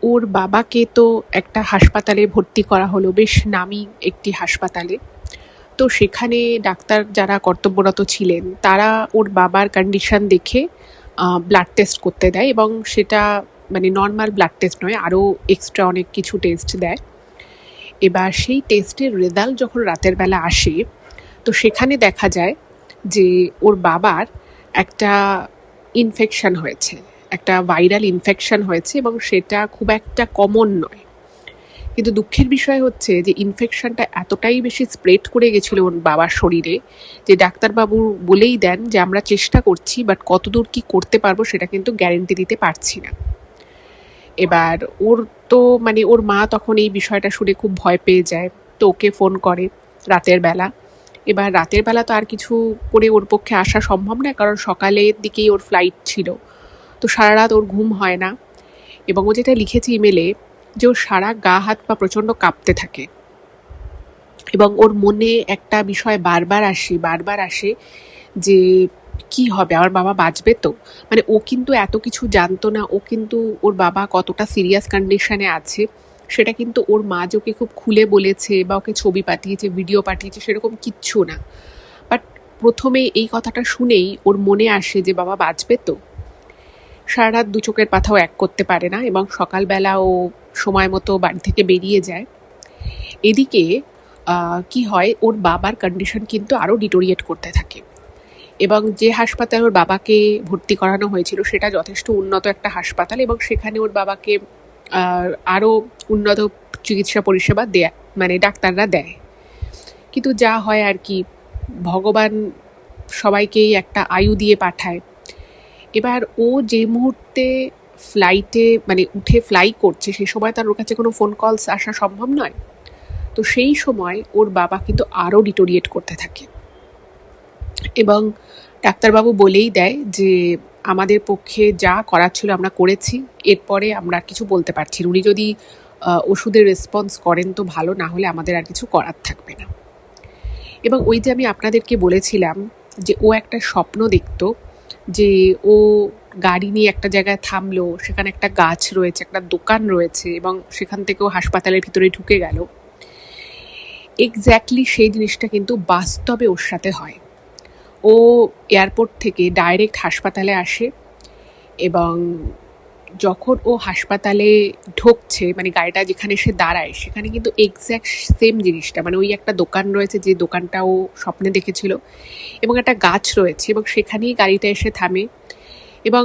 ওর বাবাকে তো একটা হাসপাতালে ভর্তি করা হলো, বেশ নামি একটি হাসপাতালে। তো সেখানে ডাক্তার যারা কর্তব্যরত ছিলেন তারা ওর বাবার কন্ডিশন দেখে ব্লাড টেস্ট করতে দেয়, এবং সেটা মানে নর্মাল ব্লাড টেস্ট নয়, আরও এক্সট্রা অনেক কিছু টেস্ট দেয়। এবার সেই টেস্টের রেজাল্ট যখন রাতের বেলা আসে, তো সেখানে দেখা যায় যে ওর বাবার একটা ইনফেকশন হয়েছে, একটা ভাইরাল ইনফেকশন হয়েছে, এবং সেটা খুব একটা কমন নয়। কিন্তু দুঃখের বিষয় হচ্ছে যে ইনফেকশনটা এতটাই বেশি স্প্রেড করে গেছিলো ওর বাবার শরীরে, যে ডাক্তারবাবু বলেই দেন যে আমরা চেষ্টা করছি, বাট কতদূর কি করতে পারবো সেটা কিন্তু গ্যারেন্টি দিতে পারছি না। এবার ওর তো মানে ওর মা তখন এই বিষয়টা শুনে খুব ভয় পেয়ে যায়, তো ওকে ফোন করে রাতের বেলা। এবার রাতের বেলা তো আর কিছু করে ওর পক্ষে আসা সম্ভব না, কারণ সকালের দিকেই ওর ফ্লাইট ছিল। তো সারা রাত ওর ঘুম হয় না, এবং ও যেটা লিখেছে ইমেলে যে ওর সারা গা হাত পা প্রচণ্ড কাঁপতে থাকে, এবং ওর মনে একটা বিষয় বারবার আসে যে কি হবে, আমার বাবা বাঁচবে তো। মানে ও কিন্তু এত কিছু জানতো না, ও কিন্তু ওর বাবা কতটা সিরিয়াস কন্ডিশনে আছে সেটা কিন্তু ওর মা যে ওকে খুব খুলে বলেছে বা ওকে ছবি পাঠিয়েছে, ভিডিও পাঠিয়েছে, সেরকম কিচ্ছু না। বাট প্রথমে এই কথাটা শুনেই ওর মনে আসে যে বাবা বাঁচবে তো। সারা রাত দু চোখের পাতাও এক করতে পারে না, এবং সকালবেলা ও সময় মতো বাড়ি থেকে বেরিয়ে যায়। এদিকে কি হয়, ওর বাবার কন্ডিশন কিন্তু আরও ডিটোরিয়েট করতে থাকে, এবং যে হাসপাতালে ওর বাবাকে ভর্তি করানো হয়েছিল সেটা যথেষ্ট উন্নত একটা হাসপাতাল, এবং সেখানে ওর বাবাকে আরও উন্নত চিকিৎসা পরিষেবা মানে ডাক্তাররা দেয়। কিন্তু যা হয় আর কি, ভগবান সবাইকেই একটা আয়ু দিয়ে পাঠায়। এবার ও যে মুহূর্তে ফ্লাইটে মানে উঠে ফ্লাই করছে, সেই সময় তার ওর কাছে কোনো ফোন কলস আসা সম্ভব নয়। তো সেই সময় ওর বাবা কিন্তু আরও ডিটোরিয়েট করতে থাকে, এবং ডাক্তারবাবু বলেই দেয় যে আমাদের পক্ষে যা করার ছিল আমরা করেছি, এরপরে আমরা কিছু বলতে পারছি না। উনি যদি ওষুধের রেসপন্স করেন তো ভালো, না হলে আমাদের আর কিছু করার থাকবে না। এবং ওই যে আমি আপনাদেরকে বলেছিলাম যে ও একটা স্বপ্ন দেখতো, যে ও গাড়ি নিয়ে একটা জায়গায় থামলো, সেখানে একটা গাছ রয়েছে, একটা দোকান রয়েছে, এবং সেখান থেকেও হাসপাতালের ভিতরে ঢুকে গেল। এক্স্যাক্টলি সেই জিনিসটা কিন্তু বাস্তবে ওর সাথে হয়। ও এয়ারপোর্ট থেকে ডাইরেক্ট হাসপাতালে আসে, এবং যখন ও হাসপাতালে ঢুকছে, মানে গাড়িটা যেখানে এসে দাঁড়ায় সেখানে কিন্তু এক্স্যাক্ট সেম জিনিসটা, মানে ওই একটা দোকান রয়েছে যে দোকানটা ও স্বপ্নে দেখেছিল, এবং একটা গাছ রয়েছে, এবং সেখানেই গাড়িটা এসে থামে। এবং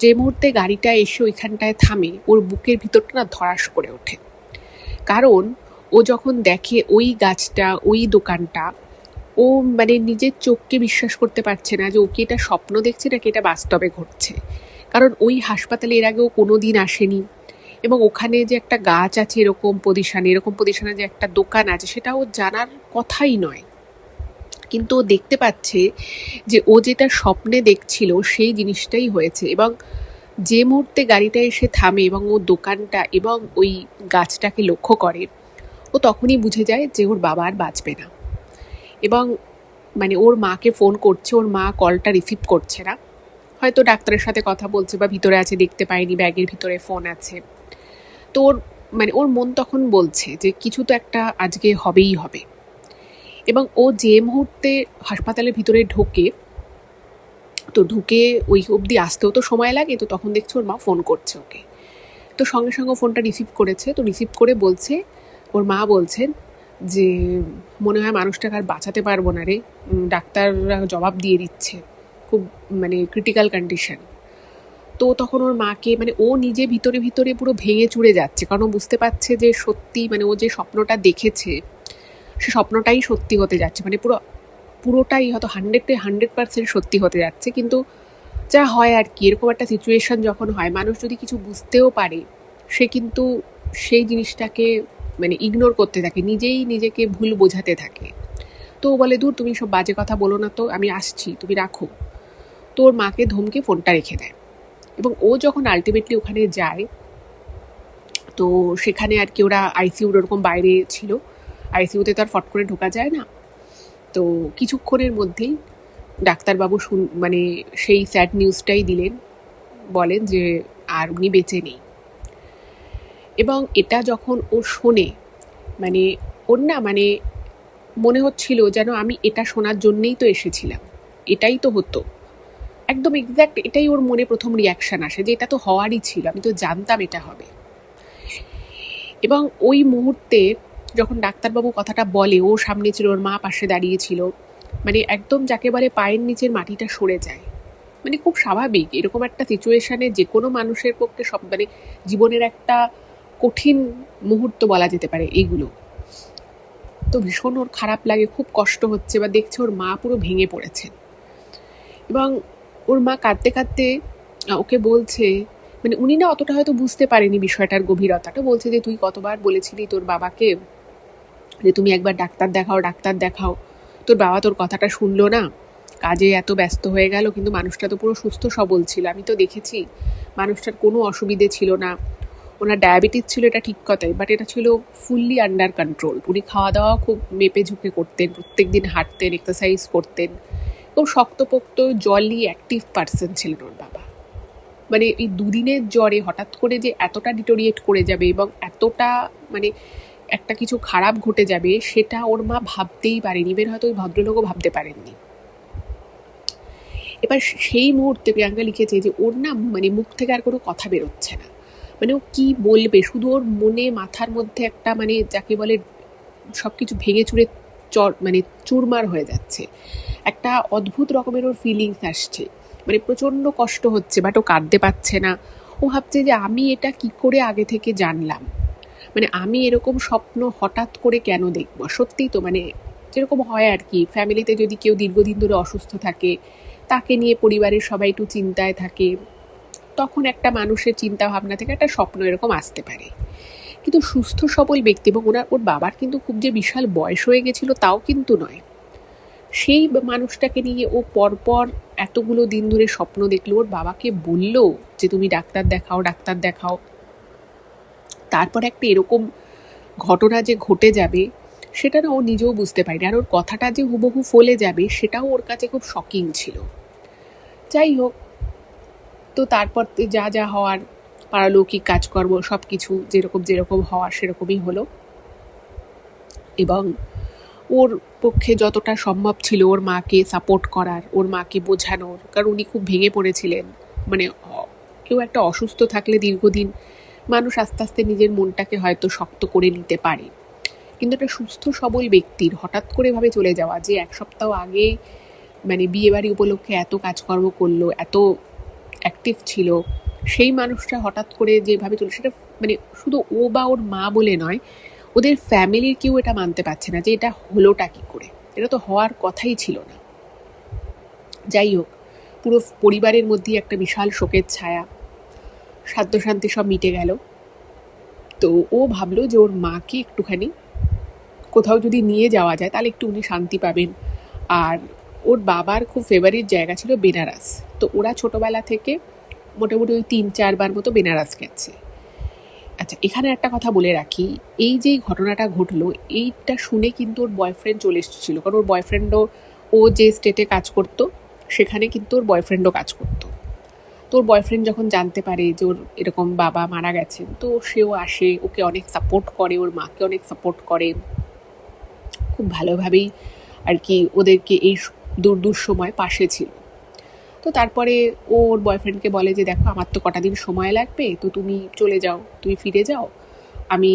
যে মুহূর্তে গাড়িটা এসে ওইখানটায় থামে, ওর বুকের ভিতরটা না ধড়াস করে ওঠে। কারণ ও যখন দেখে ওই গাছটা, ওই দোকানটা, ও মানে নিজের চোখকে বিশ্বাস করতে পারছে না যে ওকে এটা স্বপ্ন দেখছে নাকি এটা বাস্তবে ঘটছে। কারণ ওই হাসপাতালে এর আগেও কোনো দিন আসেনি, এবং ওখানে যে একটা গাছ আছে এরকম পজিশনে যে একটা দোকান আছে সেটা ও জানার কথাই নয়। কিন্তু ও দেখতে পাচ্ছে যে ও যেটা স্বপ্নে দেখছিল সেই জিনিসটাই হয়েছে। এবং যে মুহূর্তে গাড়িটা এসে থামে এবং ও দোকানটা এবং ওই গাছটাকে লক্ষ্য করে, ও তখনই বুঝে যায় যে ওর বাবা আর বাঁচবে না। এবং মানে ওর মাকে ফোন করছে, ওর মা কলটা রিসিভ করছে না, হয়তো ডাক্তারের সাথে কথা বলছে বা ভিতরে আছে, দেখতে পায়নি, ব্যাগের ভিতরে ফোন আছে। তো ওর মন তখন বলছে যে কিছু তো একটা আজকে হবেই হবে। এবং ও যে মুহূর্তে হাসপাতালের ভিতরে ঢোকে, তো ঢুকে ওই অবধি আসতেও তো সময় লাগে, তো তখন দেখছে ওর মা ফোন করছে ওকে। তো সঙ্গে সঙ্গে ফোনটা রিসিভ করেছে, তো রিসিভ করে বলছে, ওর মা বলছেন যে মনে হয় মানুষটাকে আর বাঁচাতে পারবো না রে, ডাক্তাররা জবাব দিয়ে দিচ্ছে, খুব মানে ক্রিটিক্যাল কন্ডিশন। তো তখন ওর মাকে মানে ও নিজে ভিতরে ভিতরে পুরো ভেঙে চুরে যাচ্ছে, কারণ ও বুঝতে পারছে যে সত্যি মানে ও যে স্বপ্নটা দেখেছে সে স্বপ্নটাই সত্যি হতে যাচ্ছে, মানে পুরোটাই হয়তো 100% সত্যি হতে যাচ্ছে। কিন্তু যা হয় আর কি, এরকম একটা সিচুয়েশন যখন হয়, মানুষ যদি কিছু বুঝতেও পারে সে কিন্তু সেই জিনিসটাকে মানে ইগনোর করতে থাকে, নিজেই নিজেকে ভুল বোঝাতে থাকে। তো ও বলে, দূর তুমি সব বাজে কথা বলো না তো, আমি আসছি, তুমি রাখো। তো ওর মাকে ধমকে ফোনটা রেখে দেয়। এবং ও যখন আলটিমেটলি ওখানে যায়, তো সেখানে আর কি ওরা আইসিইউর ওরকম বাইরে ছিল, আইসিইউতে তো আর ফট করে ঢোকা যায় না। তো কিছুক্ষণের মধ্যেই ডাক্তারবাবু মানে সেই স্যাড নিউজটাই দিলেন, বলেন যে আর উনি বেঁচে নেই। এবং এটা যখন ও শোনে, মানে ওর না মানে মনে হচ্ছিল যেন আমি এটা শোনার জন্যেই তো এসেছিলাম, এটাই তো হতো, একদম এক্স্যাক্ট এটাই ওর মনে প্রথম রিয়াকশান আসে যে এটা তো হওয়ারই ছিল, আমি তো জানতাম এটা হবে। এবং ওই মুহূর্তে যখন ডাক্তারবাবু কথাটা বলে, ও সামনে ছিল, ওর মা পাশে দাঁড়িয়েছিল, মানে একদম যাকে বলে পায়ের নিচের মাটিটা সরে যায়। মানে খুব স্বাভাবিক, এরকম একটা সিচুয়েশানে যে কোনো মানুষের পক্ষে সব মানে জীবনের একটা কঠিন মুহূর্ত বলা যেতে পারে এইগুলো। তো ভীষণ ওর খারাপ লাগে, খুব কষ্ট হচ্ছে, বা দেখছে ওর মা পুরো ভেঙে পড়েছে। এবং ওর মা কাঁদতে কাঁদতে ওকে বলছে, মানে উনি না অতটা হয়তো বুঝতে পারেনি বিষয়টার গভীরতাটা, বলছে যে তুই কতবার বলেছিলি তোর বাবাকে যে তুমি একবার ডাক্তার দেখাও, তোর বাবা তোর কথাটা শুনলো না, কাজে এত ব্যস্ত হয়ে গেল, কিন্তু মানুষটা তো পুরো সুস্থ সবল ছিল, আমি তো দেখেছি মানুষটার কোনো অসুবিধে ছিল না, ওনার ডায়াবেটিস ছিল এটা ঠিক কথাই, বাট এটা ছিল ফুললি আন্ডার কন্ট্রোল। উনি খাওয়া দাওয়া খুব মেপে ঝুঁকে করতেন, প্রত্যেক দিন হাঁটতেন, এক্সারসাইজ করতেন, খুব শক্তপোক্ত জলি অ্যাক্টিভ পার্সন ছিলেন ওর বাবা। মানে এই দুদিনের জ্বরে হঠাৎ করে যে এতটা ডিটোরিয়েট করে যাবে এবং এতটা মানে একটা কিছু খারাপ ঘটে যাবে, সেটা ওর মা ভাবতেই পারেনি, এবার হয়তো ওই ভদ্রলোকও ভাবতে পারেননি। এবার সেই মুহূর্তে প্রিয়াঙ্কা লিখেছে যে ওর না মানে মুখ থেকে আর কোনো কথা বেরোচ্ছে না, মানে ও কী বলবে, শুধু ওর মনে মাথার মধ্যে একটা মানে যাকে বলে সব কিছু ভেঙে চুরে মানে চুরমার হয়ে যাচ্ছে, একটা অদ্ভুত রকমের ওর ফিলিংস আসছে, মানে প্রচণ্ড কষ্ট হচ্ছে, বাট ও কাঁদতে পারছে না। ও ভাবছে যে আমি এটা কি করে আগে থেকে জানলাম, মানে আমি এরকম স্বপ্ন হঠাৎ করে কেন দেখব। সত্যিই তো মানে যেরকম হয় আর কি, ফ্যামিলিতে যদি কেউ দীর্ঘদিন ধরে অসুস্থ থাকে, তাকে নিয়ে পরিবারের সবাই একটু চিন্তায় থাকে, তখন একটা মানুষের চিন্তা ভাবনা থেকে একটা স্বপ্ন এরকম আসতে পারে। কিন্তু সুস্থ সবল ব্যক্তি, এবং ওর বাবার কিন্তু খুব যে বিশাল বয়স হয়ে গেছিল তাও কিন্তু নয়, সেই মানুষটাকে নিয়ে ও পরপর এতগুলো দিন ধরে স্বপ্ন দেখলো, ওর বাবাকে বলল যে তুমি ডাক্তার দেখাও, তারপর একটা এরকম ঘটনা যে ঘটে যাবে সেটা না ও নিজেও বুঝতে পারেনি, আর ওর কথাটা যে হুবহু ফলে যাবে সেটাও ওর কাছে খুব শকিং ছিল। যাই হোক, তো তারপর যা যা হওয়ার, পারলৌকিক কাজকর্ম সব কিছু যেরকম হওয়ার সেরকমই হলো। এবং ওর পক্ষে যতটা সম্ভব ছিল ওর মাকে সাপোর্ট করার, ওর মাকে বোঝানোর, কারণ উনি খুব ভেঙে পড়েছিলেন। মানে কেউ একটা অসুস্থ থাকলে দীর্ঘদিন মানুষ আস্তে আস্তে নিজের মনটাকে হয়তো শক্ত করে নিতে পারে, কিন্তু একটা সুস্থ সবল ব্যক্তির হঠাৎ করে ভাবে চলে যাওয়া, যে এক সপ্তাহ আগে মানে বিয়েবাড়ি উপলক্ষে এত কাজকর্ম করলো, অ্যাক্টিভ ছিল, সেই মানুষটা হঠাৎ করে যেভাবে চলে, সেটা মানে শুধু ও বা ওর মা বলে নয়, ওদের ফ্যামিলির কেউ এটা মানতে পারছে না যে এটা হলোটা কী করে, এটা তো হওয়ার কথাই ছিল না। যাই হোক, পুরো পরিবারের মধ্যেই একটা বিশাল শোকের ছায়া, শান্তি সব মিটে গেল। তো ও ভাবলো যে ওর মাকে একটুখানি কোথাও যদি নিয়ে যাওয়া যায় তাহলে একটু উনি শান্তি পাবেন। আর ওর বাবার খুব ফেভারিট জায়গা ছিল বেনারস, তো ওরা ছোটোবেলা থেকে মোটামুটি ওই 3-4 বার মতো বেনারস গেছে। আচ্ছা, এখানে একটা কথা বলে রাখি, এই যে ঘটনাটা ঘটলো এইটা শুনে কিন্তু ওর বয়ফ্রেন্ড চলে এসেছিলো, কারণ ওর বয়ফ্রেন্ডও, ও যে স্টেটে কাজ করতো সেখানে কিন্তু ওর বয়ফ্রেন্ডও কাজ করতো। তো ওর বয়ফ্রেন্ড যখন জানতে পারে যে ওর এরকম বাবা মারা গেছেন, তো সেও আসে, ওকে অনেক সাপোর্ট করে, ওর মাকে অনেক সাপোর্ট করে, খুব ভালোভাবেই আর কি ওদেরকে এই দূর সময় পাশে ছিল। তো তারপরে ওর বয়ফ্রেন্ডকে বলে যে দেখো আমার তো কটা দিন সময় লাগবে, তো তুমি চলে যাও, তুমি ফিরে যাও, আমি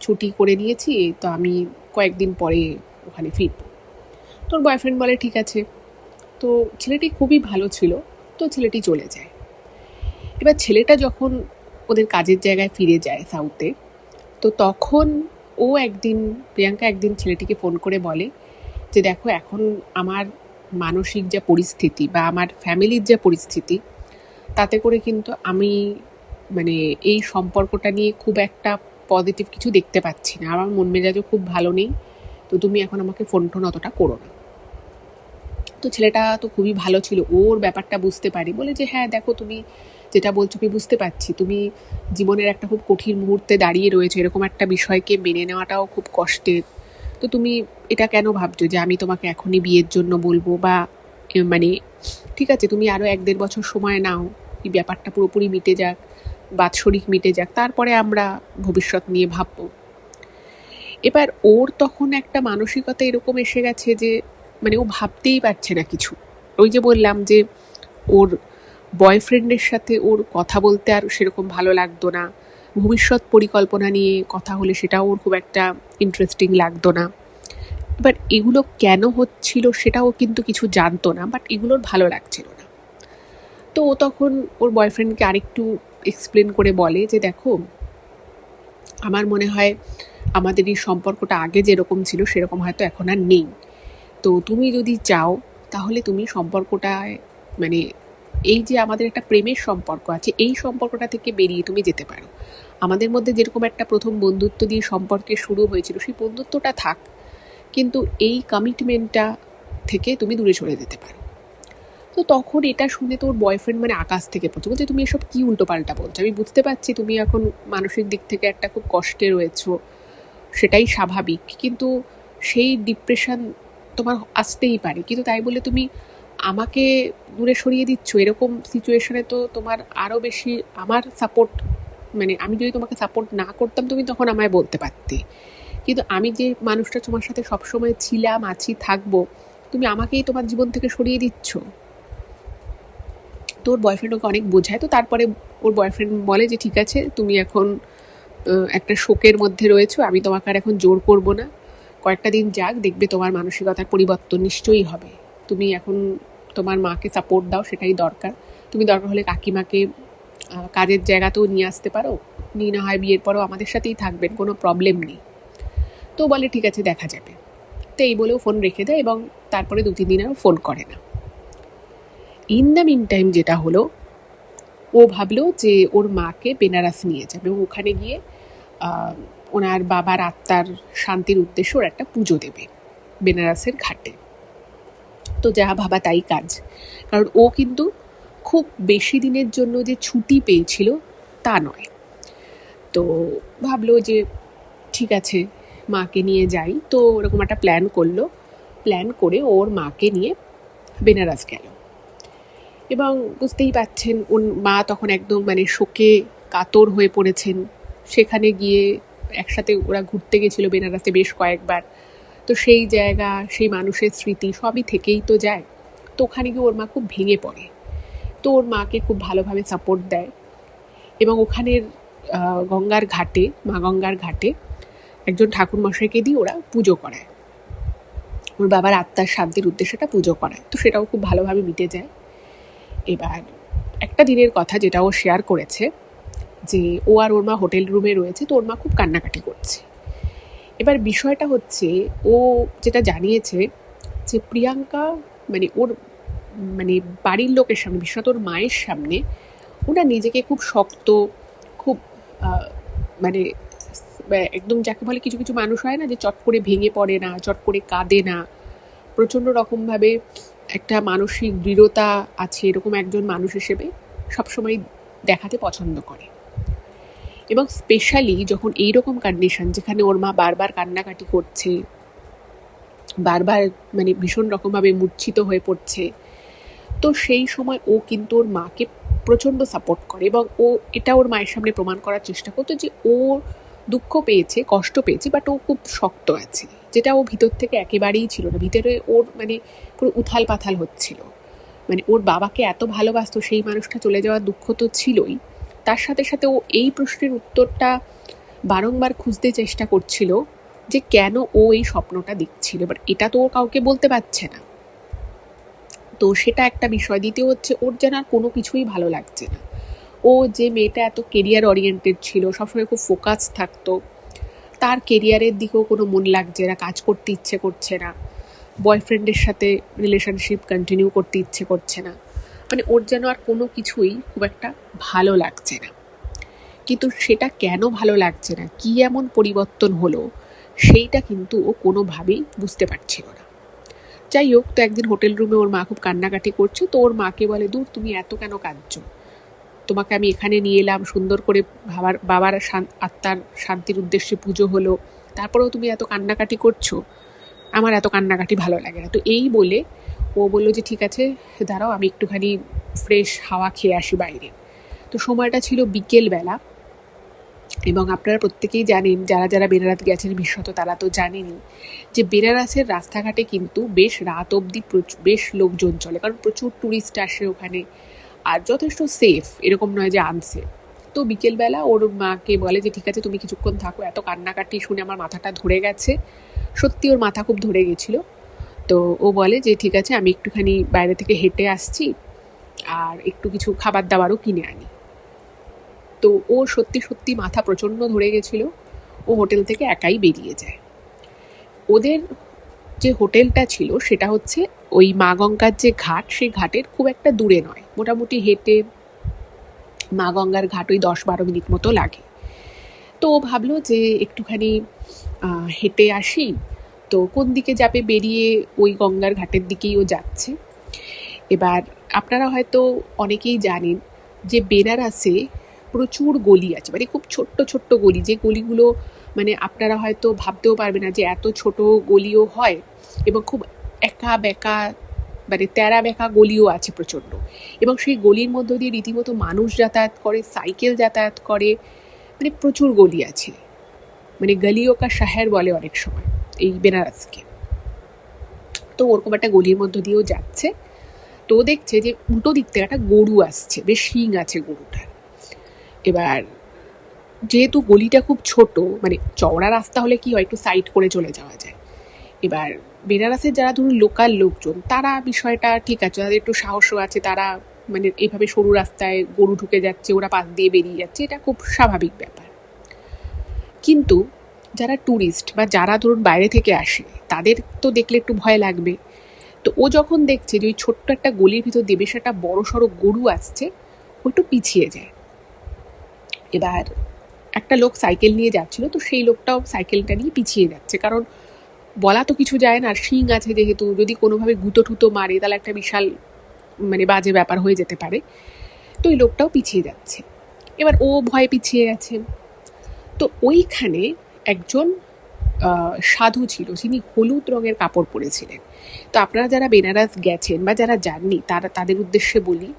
ছুটি করে নিয়েছি, তো আমি কয়েকদিন পরে ওখানে ফিরব। তোর বয়ফ্রেন্ড বলে ঠিক আছে। তো ছেলেটি খুবই ভালো ছিল, তো ছেলেটি চলে যায়। এবার ছেলেটা যখন ওদের কাজের জায়গায় ফিরে যায় সাউথে, তো তখন প্রিয়াঙ্কা একদিন ছেলেটিকে ফোন করে বলে যে দেখো এখন আমার মানসিক যা পরিস্থিতি বা আমার ফ্যামিলির যা পরিস্থিতি, তাতে করে কিন্তু আমি মানে এই সম্পর্কটা নিয়ে খুব একটা পজিটিভ কিছু দেখতে পাচ্ছি না, আমার মন মেজাজও খুব ভালো নেই, তো তুমি এখন আমাকে ফোন অতটা করো না। তো ছেলেটা তো খুবই ভালো ছিল, ওর ব্যাপারটা বুঝতে পারি, বলে যে হ্যাঁ দেখো তুমি যেটা বলছো আমি বুঝতে পারছি, তুমি জীবনের একটা খুব কঠিন মুহূর্তে দাঁড়িয়ে রয়েছে, এরকম একটা বিষয়কে মেনে নেওয়াটাও খুব কষ্টের, তো তুমি এটা কেন ভাবছো যে আমি তোমাকে এখনই বিয়ের জন্য বলবো, বা মানে ঠিক আছে তুমি আরও 1-1.5 বছর সময় নাও, এই ব্যাপারটা পুরোপুরি মিটে যাক, বাৎসরিক মিটে যাক, তারপরে আমরা ভবিষ্যৎ নিয়ে ভাববো। এবার ওর তখন একটা মানসিকতা এরকম এসে গেছে যে মানে ও ভাবতেই পারছে না কিছু। ওই যে বললাম যে ওর বয়ফ্রেন্ডের সাথে ওর কথা বলতে আর সেরকম ভালো লাগতো না, ভবিষ্যৎ পরিকল্পনা নিয়ে কথা হলে সেটাও ওর খুব একটা ইন্টারেস্টিং লাগতো না। এবার এগুলো কেন হচ্ছিল সেটাও কিন্তু কিছু জানতো না, বাট এগুলোর ভালো লাগছিল না। তো ও তখন ওর বয়ফ্রেন্ডকে আরেকটু এক্সপ্লেন করে বলে যে দেখো আমার মনে হয় আমাদের এই সম্পর্কটা আগে যেরকম ছিল সেরকম হয়তো এখন আর নেই, তো তুমি যদি চাও তাহলে তুমি সম্পর্কটায় মানে এই যে আমাদের একটা প্রেমের সম্পর্ক আছে, এই সম্পর্কটা থেকে বেরিয়ে তুমি যেতে পারো। আমাদের মধ্যে যেরকম একটা প্রথম বন্ধুত্ব দিয়ে সম্পর্কে শুরু হয়েছিল, সেই বন্ধুত্বটা থাক, কিন্তু এই কমিটমেন্টটা থেকে তুমি দূরে সরে যেতে পারো। তো তখন এটা শুনে তোর বয়ফ্রেন্ড মানে আকাশ থেকে পড়ছে, বলছে তুমি এসব কী উল্টোপাল্টা বলছো, আমি বুঝতে পারছি তুমি এখন মানসিক দিক থেকে একটা খুব কষ্টে রয়েছো, সেটাই স্বাভাবিক, কিন্তু সেই ডিপ্রেশন তোমার আসতেই পারে, কিন্তু তাই বলে তুমি আমাকে দূরে সরিয়ে দিচ্ছ, এরকম সিচুয়েশনে তো তোমার আরও বেশি আমার সাপোর্ট, মানে আমি যদি তোমাকে সাপোর্ট না করতাম তুমি তখন আমায় বলতে পারতে, কিন্তু আমি যে মানুষটা তোমার সাথে সবসময় ছিলাম, আছি, থাকবো, তুমি আমাকেই তোমার জীবন থেকে সরিয়ে দিচ্ছ। তোর বয়ফ্রেন্ড ওকে অনেক বোঝায়। তো তারপরে ওর বয়ফ্রেন্ড বলে যে ঠিক আছে তুমি এখন একটা শোকের মধ্যে রয়েছো, আমি তোমাকে আর এখন জোর করব না, কয়েকটা দিন যাক, দেখবে তোমার মানসিকতার পরিবর্তন নিশ্চয়ই হবে, তুমি এখন তোমার মাকে সাপোর্ট দাও, সেটাই দরকার, তুমি দরকার হলে কাকিমাকে কাজের জায়গাতেও নিয়ে আসতে পারো, নিয়ে না হয় বিয়ের পরেও আমাদের সাথেই থাকবেন, কোনো প্রবলেম নেই। তো বলে ঠিক আছে দেখা যাবে। তো এই বলেও ফোন রেখে দেয় এবং তারপরে 2-3 দিন আর ফোন করে না। ইন দ্য মিন টাইম যেটা হলো, ও ভাবলো যে ওর মাকে বেনারস নিয়ে যাবে, ওখানে গিয়ে ওনার বাবার আত্মার শান্তির উদ্দেশ্যে ওর একটা পুজো দেবে বেনারসের ঘাটে। তো যা ভাবা তাই কাজ, কারণ ও কিন্তু খুব বেশি দিনের জন্য যে ছুটি পেয়েছিল তা নয়। তো ভাবলো যে ঠিক আছে মাকে নিয়ে যাই, তো ওরকম একটা প্ল্যান করে ওর মাকে নিয়ে বেনারস গেল। এবং বুঝতেই পারছেন ওর মা তখন একদম মানে শোকে কাতর হয়ে পড়েছেন। সেখানে গিয়ে একসাথে ওরা ঘুরতে গেছিলো বেনারসে বেশ কয়েকবার, তো সেই জায়গা, সেই মানুষের স্মৃতি সবই থেকেই তো যায়। তো ওখানে গিয়ে ওর মা খুব ভেঙে পড়ে, তো ওর মাকে খুব ভালোভাবে সাপোর্ট দেয় এবং ওখানের মা গঙ্গার ঘাটে একজন ঠাকুরমশাইকে দিয়ে ওরা পুজো করায়, ওর বাবার আত্মার শান্তির উদ্দেশ্যটা পুজো করায়, তো সেটাও খুব ভালোভাবে মিটে যায়। এবার একটা দিনের কথা যেটা ও শেয়ার করেছে, যে ও আর ওর মা হোটেল রুমে রয়েছে, তো ওর মা খুব কান্নাকাটি করছে। এবার বিষয়টা হচ্ছে, ও যেটা জানিয়েছে যে প্রিয়াঙ্কা মানে ওর মানে বাড়ির লোকের সামনে, বিশেষত ওর মায়ের সামনে, ওরা নিজেকে খুব শক্ত, খুব মানে একদম যাকে বলে কিছু কিছু মানুষ হয় না যে চট করে ভেঙে পড়ে না, চট করে কাঁদে না, প্রচণ্ড রকমভাবে একটা মানসিক দৃঢ়তা আছে, এরকম একজন মানুষ হিসেবে সবসময় দেখাতে পছন্দ করে। এবং স্পেশালি যখন এইরকম কন্ডিশন, যেখানে ওর মা বারবার কান্নাকাটি করছে, বারবার মানে ভীষণ রকমভাবে মূর্ছিত হয়ে পড়ছে, তো সেই সময় ও কিন্তু ওর মাকে প্রচণ্ড সাপোর্ট করে, এবং ও এটা ওর মায়ের সামনে প্রমাণ করার চেষ্টা করতো যে ও দুঃখ পেয়েছে, কষ্ট পেয়েছে, বাট ও খুব শক্ত আছে, যেটা ও ভিতর থেকে একেবারেই ছিল না। ভিতরে ওর মানে পুরো উথাল পাথাল হচ্ছিল, মানে ওর বাবাকে এত ভালোবাসতো, সেই মানুষটা চলে যাওয়ার দুঃখ তো ছিলই, তার সাথে সাথে ও এই প্রশ্নের উত্তরটা বারংবার খুঁজতে চেষ্টা করছিল যে কেন ও এই স্বপ্নটা দেখছিল, বাট এটা তো ও কাউকে বলতে পারছে না। তো সেটা একটা বিষয়। দ্বিতীয় হচ্ছে, ওর যেন আর কোনো কিছুই ভালো লাগছে না। ও যে মেয়েটা এত কেরিয়ার ওরিয়েন্টেড ছিল, সবসময় খুব ফোকাস থাকতো, তার কেরিয়ারের দিকেও কোনো মন লাগছে না, কাজ করতে ইচ্ছে করছে না, বয়ফ্রেন্ডের সাথে রিলেশনশিপ কন্টিনিউ করতে ইচ্ছে করছে না, মানে ওর যেন আর কোনো কিছুই খুব একটা ভালো লাগছে না। কিন্তু সেটা কেন ভালো লাগছে না, কী এমন পরিবর্তন হলো, সেইটা কিন্তু ও কোনোভাবেই বুঝতে পারছিল না। যাই হোক, তো একদিন হোটেল রুমে ওর মা খুব কান্নাকাটি করছে, তো ওর মাকে বলে, দূর তুমি এত কেন কাঁদছো, তোমাকে আমি এখানে নিয়ে এলাম, সুন্দর করে বাবার আত্মার শান্তির উদ্দেশ্যে পুজো হলো, তারপরেও তুমি এত কান্নাকাটি করছো, আমার এত কান্নাকাটি ভালো লাগে না। তো এই বলে ও বললো যে ঠিক আছে দাঁড়াও, আমি একটুখানি ফ্রেশ হাওয়া খেয়ে আসি বাইরে। তো সময়টা ছিল বিকেলবেলা, এবং আপনারা প্রত্যেকেই জানেন, যারা যারা বেনারস গেছেন বিশেষত তারা তো জানেনই যে বেনারসের রাস্তাঘাটে কিন্তু বেশ রাত অবধি বেশ লোকজন চলে, কারণ প্রচুর ট্যুরিস্ট আসে ওখানে, আর যথেষ্ট সেফ, এরকম নয় যে আনসেফ। তো বিকেলবেলা ওর মাকে বলে যে ঠিক আছে তুমি কিছুক্ষণ থাকো, এত কান্নাকাটি শুনে আমার মাথাটা ধরে গেছে। সত্যি ওর মাথা খুব ধরে গেছিলো। তো ও বলে যে ঠিক আছে আমি একটুখানি বাইরে থেকে হেঁটে আসছি, আর একটু কিছু খাবার দাবারও কিনে আনি। তো ও সত্যি সত্যি মাথা প্রচণ্ড ধরে গেছিলো, ও হোটেল থেকে একাই বেরিয়ে যায়। ওদের যে হোটেলটা ছিল সেটা হচ্ছে ওই মা গঙ্গার যে ঘাট, সেই ঘাটের খুব একটা দূরে নয়, মোটামুটি হেঁটে মা গঙ্গার ঘাট ওই 10-12 মিনিট মতো লাগে। তো ও ভাবলো যে একটুখানি হেঁটে আসি, তো কোন দিকে যাবে, বেরিয়ে ওই গঙ্গার ঘাটের দিকেই ও যাচ্ছে। এবার আপনারা হয়তো অনেকেই জানেন যে বেনারসে প্রচুর গলি আছে, মানে খুব ছোট্ট ছোট্ট গলি, যে গলিগুলো মানে আপনারা হয়তো ভাবতেও পারবে না যে এত ছোট গলিও হয়, এবং খুব একা বেঁকা মানে তেরা বেঁকা গলিও আছে প্রচণ্ড, এবং সেই গলির মধ্য দিয়ে রীতিমতো মানুষ যাতায়াত করে, সাইকেল যাতায়াত করে, মানে প্রচুর গলি আছে, মানে গলিও কা শহর বলে অনেক সময় এই বেনারসকে। তো ওরকম একটা গলির মধ্য দিয়েও যাচ্ছে, তো দেখছে যে উল্টো দিক থেকে একটা গরু আসছে, বেশ শিং আছে গরুটার। এবার যেহেতু গলিটা খুব ছোট, মানে চওড়া রাস্তা হলে কি হয়, একটু সাইড করে চলে যাওয়া যায়। এবার বেনারসের যারা ধরুন লোকাল লোকজন, তারা বিষয়টা ঠিক আছে, তাদের একটু সাহসও আছে, তারা মানে এইভাবে সরু রাস্তায় গরু ঢুকে যাচ্ছে, ওরা পাশ দিয়ে বেরিয়ে যাচ্ছে, এটা খুব স্বাভাবিক ব্যাপার। কিন্তু যারা ট্যুরিস্ট বা যারা ধরুন বাইরে থেকে আসে, তাদের তো দেখলে একটু ভয় লাগবে। তো ও যখন দেখছে যে ওই ছোট্ট একটা গলির ভিতর দিয়ে বেশ একটা বড় সড়ো গরু আসছে, ও একটু পিছিয়ে যায়। এবার একটা লোক সাইকেল নিয়ে যাচ্ছিল, তো সেই লোকটাও সাইকেলটা নিয়ে পিছিয়ে যাচ্ছে, কারণ বলা তো কিছু যায় না, আর শিং আছে যেহেতু, যদি কোনোভাবে গুঁতো টুতো মারে তাহলে একটা বিশাল মানে বাজে ব্যাপার হয়ে যেতে পারে। তো ওই লোকটাও পিছিয়ে যাচ্ছে, এবার ও ভয়ে পিছিয়ে গেছে। তো ওইখানে একজন সাধু ছিল, যিনি হলুদ রঙের কাপড় পরেছিলেন। তো আপনারা যারা বেনারস গেছেন বা যারা যাননি, তাদের উদ্দেশ্যে বলি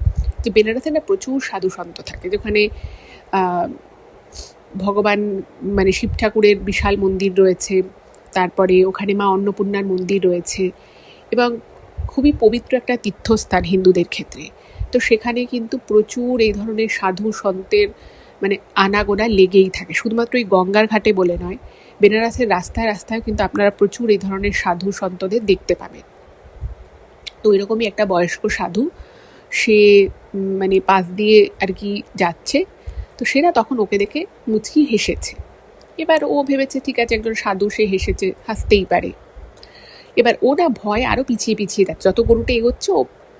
যে বেনারসে না প্রচুর সাধু সন্ত থাকে, যেখানে ভগবান মানে শিব ঠাকুরের বিশাল মন্দির রয়েছে, তারপরে ওখানে মা অন্নপূর্ণার মন্দির রয়েছে, এবং খুবই পবিত্র একটা তীর্থস্থান হিন্দুদের ক্ষেত্রে। তো সেখানে কিন্তু প্রচুর এই ধরনের সাধু সন্তের মানে আনাগোনা লেগেই থাকে, শুধুমাত্র এই গঙ্গার ঘাটে বলে নয়, বেনারসের রাস্তায় রাস্তায় কিন্তু আপনারা প্রচুর এই ধরনের সাধু সন্তদের দেখতে পাবেন। তো এরকমই একটা বয়স্ক সাধু, সে মানে পাশ দিয়ে আর কি যাচ্ছে, তো সে না তখন ওকে দেখে মুচকি হেসেছে। এবার ও ভেবেছে ঠিক আছে একজন সাধু, সে হেসেছে, হাসতেই পারে। এবার ও না ভয়ে আরও পিছিয়ে পিছিয়ে যাচ্ছে, যত গরুটা এগোচ্ছে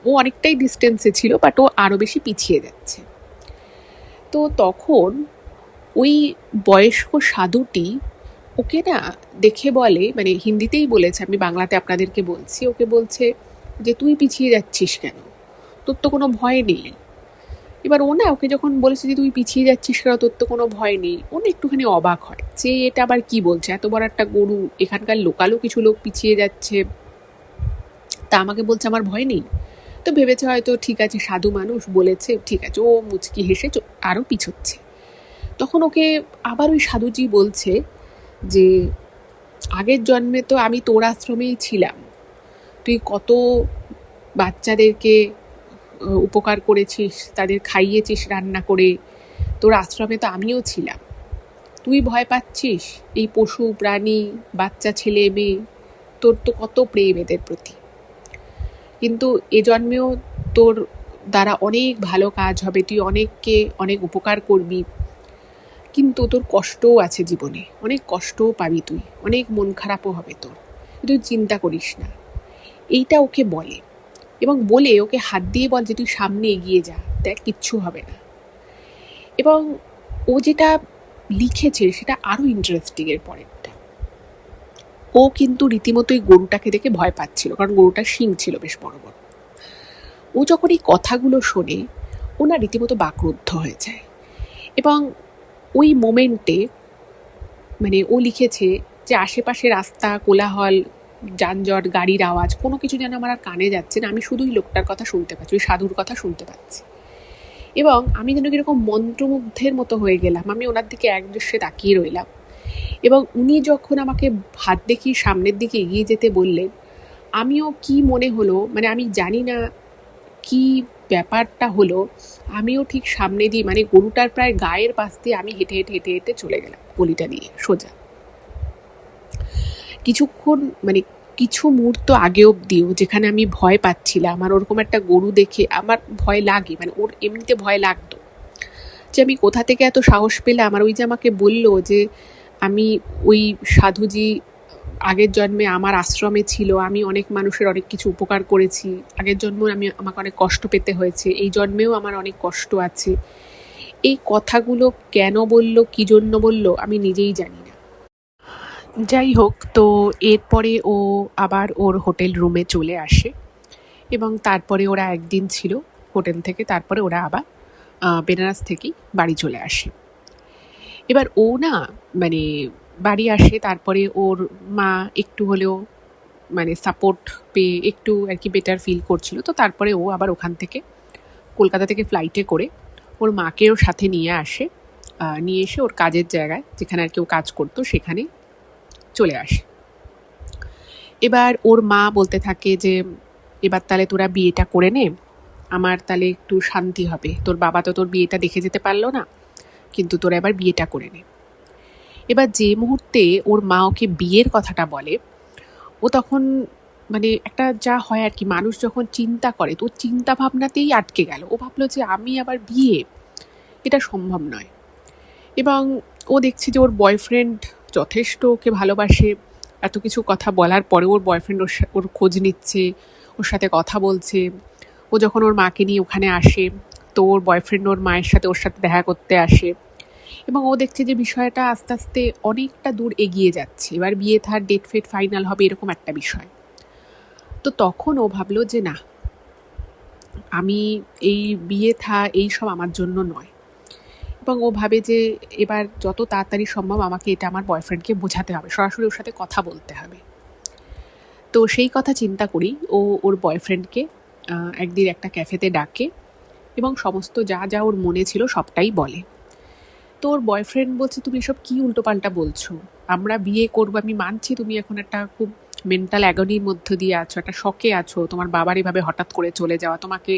ও অনেকটাই ডিস্টেন্সে ছিল, বাট ও আরও বেশি পিছিয়ে যাচ্ছে। তো তখন ওই বয়স্ক সাধুটি ওকে না দেখে বলে, মানে হিন্দিতেই বলেছে, আমি বাংলাতে আপনাদেরকে বলছি, ওকে বলছে যে তুই পিছিয়ে যাচ্ছিস কেন, তোর তো কোনো ভয় নেই। এবার ও না ওকে যখন বলেছে যে তুই পিছিয়ে যাচ্ছিস কেন, তোর তো কোনো ভয় নেই, ও না একটুখানি অবাক হয় যে এটা আবার কি বলছে, এত বড় একটা গরু, এখানকার লোকালও কিছু লোক পিছিয়ে যাচ্ছে, তা আমাকে বলছে আমার ভয় নেই। তো ভেবেছে হয়তো ঠিক আছে সাধু মানুষ বলেছে, ঠিক আছে, ও মুচকি হেসে আরও পিছোচ্ছে। তখন ওকে আবার ওই সাধুজি বলছে যে আগের জন্মে তো আমি তোর আশ্রমেই ছিলাম, তুই কত বাচ্চাদেরকে উপকার করেছিস, তাদের খাইয়েছিস রান্না করে, তোর আশ্রমে তো আমিও ছিলাম, তুই ভয় পাচ্ছিস এই পশু প্রাণী বাচ্চা ছেলে মেয়ে, তোর তো কত প্রেম এদের প্রতি, কিন্তু এ জন্মেও তোর দ্বারা অনেক ভালো কাজ হবে, তুই অনেককে অনেক উপকার করবি, কিন্তু তোর কষ্টও আছে জীবনে, অনেক কষ্টও পাবি তুই, অনেক মন খারাপও হবে তোর, তুই চিন্তা করিস না। এইটা ওকে বলে এবং বলে ওকে হাত দিয়ে বল যে তুই সামনে এগিয়ে যা, দেখ কিচ্ছু হবে না। এবং ও যেটা লিখেছে সেটা আরও ইন্টারেস্টিং এর পরেরটা। ও কিন্তু রীতিমতোই গরুটাকে দেখে ভয় পাচ্ছিল, কারণ গরুটার শিং ছিল বেশ বড় বড়। ও যখন এই কথাগুলো শোনে ও না রীতিমতো বাকরুদ্ধ হয়ে যায়। এবং ওই মোমেন্টে মানে ও লিখেছে যে আশেপাশে রাস্তা, কোলাহল, যানজট, গাড়ির আওয়াজ, কোনো কিছু যেন আমার আর কানে যাচ্ছে না, আমি শুধুই লোকটার কথা শুনতে পাচ্ছি, ওই সাধুর কথা শুনতে পাচ্ছি। এবং আমি যেন কীরকম মন্ত্রমুগ্ধের মতো হয়ে গেলাম, আমি ওনার দিকে একদৃশ্যে তাকিয়ে রইলাম। এবং উনি যখন আমাকে হাত দেখিয়ে সামনের দিকে এগিয়ে যেতে বললেন, আমিও কি মনে হলো, মানে আমি জানি না কি ব্যাপারটা হলো, আমিও ঠিক সামনে দিয়ে মানে গরুটার প্রায় গায়ের পাশ দিয়ে আমি হেঁটে হেঁটে হেঁটে হেঁটে চলে গেলাম গলিটা দিয়ে সোজা। কিছুক্ষণ মানে কিছু মুহূর্ত আগে অবধিও যেখানে আমি ভয় পাচ্ছিলাম, আর ওরকম একটা গরু দেখে আমার ভয় লাগে, মানে ওর এমনিতে ভয় লাগতো, যে আমি কোথা থেকে এত সাহস পেলাম। আর ওই যে আমাকে বললো যে আমি ওই সাধুজি আগের জন্মে আমার আশ্রমে ছিল, আমি অনেক মানুষের অনেক কিছু উপকার করেছি, আগের জন্মেও আমাকে অনেক কষ্ট পেতে হয়েছে, এই জন্মেও আমার অনেক কষ্ট আছে, এই কথাগুলো কেন বললো, কী জন্য বললো, আমি নিজেই জানি না। যাই হোক, তো এরপরে ও আবার ওর হোটেল রুমে চলে আসে এবং তারপরে ওরা একদিন ছিল হোটেল থেকে, তারপরে ওরা আবার বেনারস থেকেই বাড়ি চলে আসে। এবার ও না মানে বাড়ি আসে, তারপরে ওর মা একটু হলেও মানে সাপোর্ট পেয়ে একটু আর কি বেটার ফিল করছিল, তো তারপরে ও আবার ওখান থেকে কলকাতা থেকে ফ্লাইটে করে ওর মাকেও সাথে নিয়ে আসে, নিয়ে এসে ওর কাজের জায়গায় যেখানে আর কি ও কাজ করতো সেখানে চলে আসে। এবার ওর মা বলতে থাকে যে এবার তাহলে তোরা বিয়েটা করে নে, আমার তাহলে একটু শান্তি হবে, তোর বাবা তো তোর বিয়েটা দেখে যেতে পারলো না, কিন্তু তোরা এবার বিয়েটা করে নে। এবার যে মুহূর্তে ওর মা ওকে বিয়ের কথাটা বলে, ও তখন মানে একটা যা হয় আর কি, মানুষ যখন চিন্তা করে তো চিন্তা ভাবনাতেই আটকে গেল। ও ভাবলো যে আমি আবার বিয়ে, এটা সম্ভব নয়। এবং ও দেখছে যে ওর বয়ফ্রেন্ড যথেষ্ট ওকে ভালোবাসে, এত কিছু কথা বলার পরে ওর বয়ফ্রেন্ড ওর খোঁজ নিচ্ছে, ওর সাথে কথা বলছে। ও যখন ওর মাকে নিয়ে ওখানে আসে, তো ওর বয়ফ্রেন্ড ওর মায়ের সাথে ওর সাথে দেখা করতে আসে, এবং ও দেখছে যে বিষয়টা আস্তে আস্তে অনেকটা দূর এগিয়ে যাচ্ছে, এবার বিয়ে থার ডেট ফেট ফাইনাল হবে এরকম একটা বিষয়। তো তখন ও ভাবলো যে না, আমি এই বিয়ে থা এইসব আমার জন্য নয়। এবং ও ভাবে যে এবার যত তাড়াতাড়ি সম্ভব আমাকে এটা আমার বয়ফ্রেন্ডকে বোঝাতে হবে, সরাসরি ওর সাথে কথা বলতে হবে। তো সেই কথা চিন্তা করেই ও ওর বয়ফ্রেন্ডকে একদিন একটা ক্যাফেতে ডাকে এবং সমস্ত যা যা ওর মনে ছিল সবটাই বলে। তো ওর বয়ফ্রেন্ড বলছে তুমি এসব কী উল্টোপাল্টা বলছো, আমরা বিয়ে করবো, আমি মানছি তুমি এখন একটা খুব মেন্টাল অ্যাগনির মধ্য দিয়ে আছো, একটা শকে আছো, তোমার বাবার এভাবে হঠাৎ করে চলে যাওয়া তোমাকে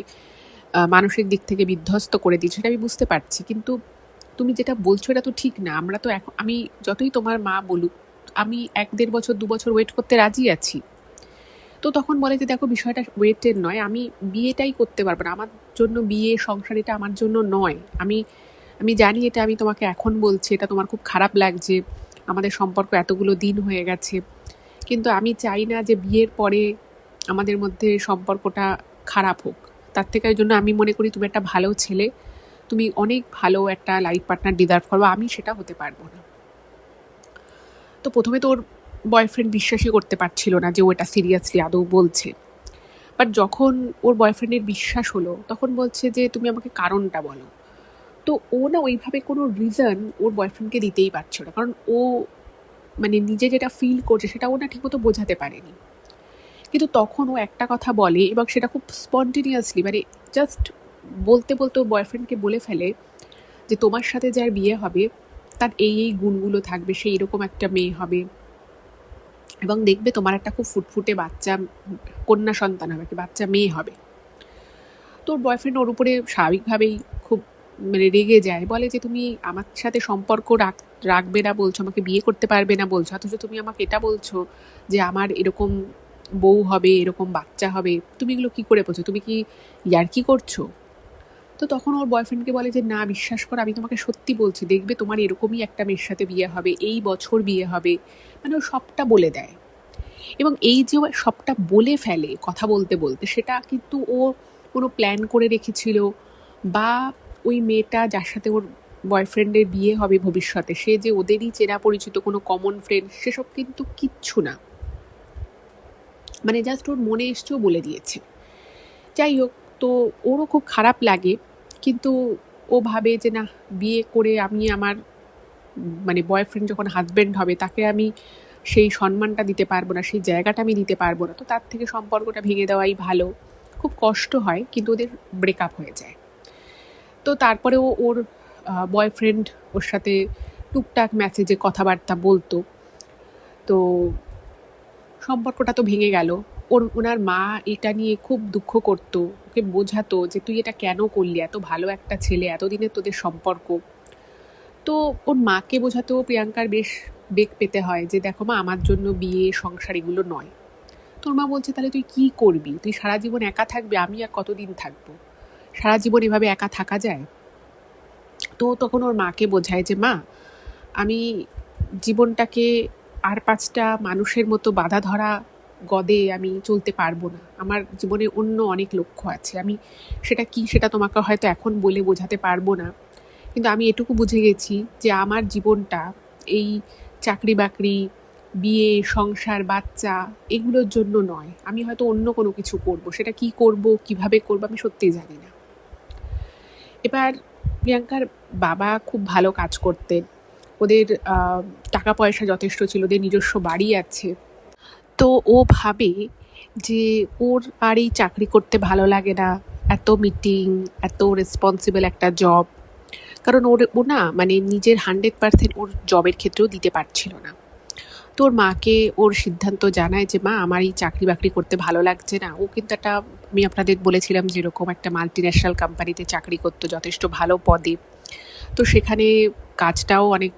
মানসিক দিক থেকে বিধ্বস্ত করে দিচ্ছে, সেটা আমি বুঝতে পারছি, কিন্তু তুমি যেটা বলছো এটা তো ঠিক না। আমরা তো এখন, আমি যতই তোমার মা বলুক, আমি 1-1.5 বছর 2 বছর ওয়েট করতে রাজি আছি, তো তখন বলে যে দেখো বিষয়টা ওয়েটের নয়, আমি বিয়েটাই করতে পারবো না, আমার জন্য বিয়ে সংসার এটা আমার জন্য নয়। আমি আমি জানি এটা আমি তোমাকে এখন বলছি, এটা তোমার খুব খারাপ লাগছে, আমাদের সম্পর্ক এতগুলো দিন হয়ে গেছে, কিন্তু আমি চাই না যে বিয়ের পরে আমাদের মধ্যে সম্পর্কটা খারাপ হোক। তার থেকে জন্য আমি মনে করি তুমি একটা ভালো ছেলে, তুমি অনেক ভালো একটা লাইফ পার্টনার ডিজার্ভ করবো, আমি সেটা হতে পারবো না। তো প্রথমে তো ওর বয়ফ্রেন্ড বিশ্বাসই করতে পারছিল না যে ও এটা সিরিয়াসলি আদৌ বলছে, বাট যখন ওর বয়ফ্রেন্ডের বিশ্বাস হলো তখন বলছে যে তুমি আমাকে কারণটা বলো। তো ও না ওইভাবে কোনো রিজন ওর বয়ফ্রেন্ডকে দিতেই পারছিল না, কারণ ও মানে নিজে যেটা ফিল করছে সেটা ও না ঠিকমতো বোঝাতে পারেনি। কিন্তু তখন ও একটা কথা বলে এবং সেটা খুব স্পন্টেনিয়াসলি, মানে জাস্ট বলতে বলতে ও বয়ফ্রেন্ডকে বলে ফেলে যে তোমার সাথে যার বিয়ে হবে তার এই এই গুণগুলো থাকবে, সেই এরকম একটা মেয়ে হবে এবং দেখবে তোমার একটা খুব ফুটফুটে বাচ্চা কন্যা সন্তান হবে, কি বাচ্চা মেয়ে হবে। তো ওর বয়ফ্রেন্ড ওর উপরে স্বাভাবিকভাবেই খুব মানে রেগে যায়, বলে যে তুমি আমার সাথে সম্পর্ক রাখবে না বলছো, আমাকে বিয়ে করতে পারবে না বলছো, অথচ তুমি আমাকে এটা বলছো যে আমার এরকম বউ হবে, এরকম বাচ্চা হবে, তুমি এগুলো কী করে বলছো, তুমি কি ইয়ার্কি করছো? তো তখন ওর বয়ফ্রেন্ডকে বলে যে না বিশ্বাস করো, আমি তোমাকে সত্যি বলছি, দেখবে তোমার এরকমই একটা মেয়ের সাথে বিয়ে হবে, এই বছর বিয়ে হবে, মানে ও সবটা বলে দেয়। এবং এই যে ও সবটা বলে ফেলে কথা বলতে বলতে, সেটা কিন্তু ও কোনো প্ল্যান করে রেখেছিল বা ওই মেয়েটা যার সাথে ওর বয়ফ্রেন্ডের বিয়ে হবে ভবিষ্যতে, সে যে ওদেরই চেনা পরিচিত কোনো কমন ফ্রেন্ড, সেসব কিন্তু কিচ্ছু না, মানে জাস্ট ওর মনে এসছেও বলে দিয়েছে। যাই হোক, তো ওরও খুব খারাপ লাগে, কিন্তু ও ভাবে যে না, বিয়ে করে আমি আমার মানে বয়ফ্রেন্ড যখন হাজব্যান্ড হবে তাকে আমি সেই সম্মানটা দিতে পারবো না, সেই জায়গাটা আমি দিতে পারবো না, তো তার থেকে সম্পর্কটা ভেঙে দেওয়াই ভালো। খুব কষ্ট হয়, কিন্তু ওদের ব্রেকআপ হয়ে যায়। তো তারপরেও ওর বয়ফ্রেন্ড ওর সাথে টুকটাক মেসেজে কথাবার্তা বলতো, তো সম্পর্কটা তো ভেঙে গেল। ওনার মা এটা নিয়ে খুব দুঃখ করতো, ওকে বোঝাতো যে তুই এটা কেন করলি, এত ভালো একটা ছেলে, এতদিনের তোদের সম্পর্ক। তো ওর মাকে বোঝাতেও প্রিয়াঙ্কার বেশ বেগ পেতে হয় যে দেখো মা, আমার জন্য বিয়ে সংসার এগুলো নয়। তোর মা বলছে তাহলে তুই কি করবি, তুই সারা জীবন একা থাকবি, আমি আর কতদিন থাকবো, সারা জীবন এভাবে একা থাকা যায়? তো তখন ওর মাকে বোঝায় যে মা, আমি জীবনটাকে আর 5টা মানুষের মতো বাঁধা ধরা গদে আমি চলতে পারবো না, আমার জীবনে অন্য অনেক লক্ষ্য আছে, আমি সেটা কি সেটা তোমাকে হয়তো এখন বলে বোঝাতে পারবো না, কিন্তু আমি এটুকু বুঝে গেছি যে আমার জীবনটা এই চাকরি বাকরি, বিয়ে, সংসার, বাচ্চা এগুলোর জন্য নয়, আমি হয়তো অন্য কোনো কিছু করব, সেটা কি করব, কিভাবে করব আমি সত্যিই জানি না। এবার প্রিয়াঙ্কার বাবা খুব ভালো কাজ করতেন, ওদের টাকা পয়সা যথেষ্ট ছিল, ওদের নিজস্ব বাড়ি আছে। তো ও ভাবে যে ওর আর এই চাকরি করতে ভালো লাগে না, এত মিটিং, এত রেসপন্সিবল একটা জব, কারণ ও না মানে নিজের 100% ওর জবের ক্ষেত্রেও দিতে পারছিল না। তো ওর মাকে ওর সিদ্ধান্ত জানায় যে মা, আমার এই চাকরি বাকরি করতে ভালো লাগছে না। ও কিন্তু একটা, আমি আপনাদের বলেছিলাম যেরকম একটা মাল্টিন্যাশনাল কোম্পানিতে চাকরি করতো, যথেষ্ট ভালো পদে, তো সেখানে কাজটাও অনেক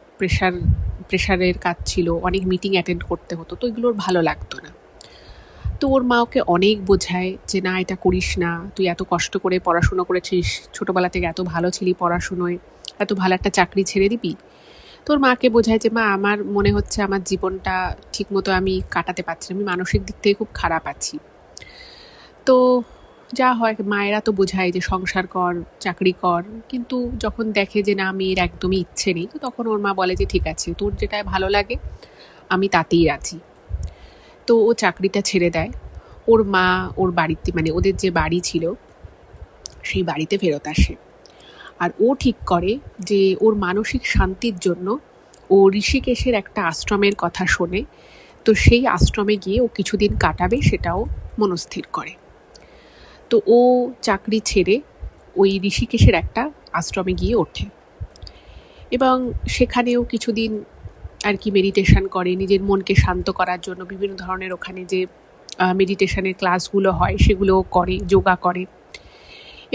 প্রেশারের কাজ ছিল, অনেক মিটিং অ্যাটেন্ড করতে হতো, তো এগুলো ওর ভালো লাগতো না। তো ওর মা ওকে অনেক বোঝায় যে না, এটা করিস না, তুই এত কষ্ট করে পড়াশুনো করেছিস, ছোটোবেলা থেকে এত ভালো ছিলি পড়াশুনোয়, এত ভালো একটা চাকরি ছেড়ে দিবি? তোর মাকে বোঝায় যে মা, আমার মনে হচ্ছে আমার জীবনটা ঠিকমতো আমি কাটাতে পারছি না, আমি মানসিক দিক থেকে খুব খারাপ আছি। তো যা হয়, মায়েরা তো বোঝায় যে সংসার কর, চাকরি কর, কিন্তু যখন দেখে যে না, মেয়ের একদমই ইচ্ছে নেই, তো তখন ওর মা বলে যে ঠিক আছে, তোর যেটা ভালো লাগে আমি তাতেই রাজি। তো ও চাকরিটা ছেড়ে দেয়, ওর মা ওর বাড়িতে মানে ওদের যে বাড়ি ছিল সেই বাড়িতে ফেরত আসে। আর ও ঠিক করে যে ওর মানসিক শান্তির জন্য ও ঋষিকেশের একটা আশ্রমের কথা শোনে, তো সেই আশ্রমে গিয়ে ও কিছুদিন কাটাবে সেটাও মনস্থির করে। তো ও চাকরি ছেড়ে ওই ঋষিকেশের একটা আশ্রমে গিয়ে ওঠে এবং সেখানেও কিছুদিন আর কি মেডিটেশন করে, নিজের মনকে শান্ত করার জন্য বিভিন্ন ধরনের ওখানে যে মেডিটেশনের ক্লাসগুলো হয় সেগুলো করে, যোগা করে।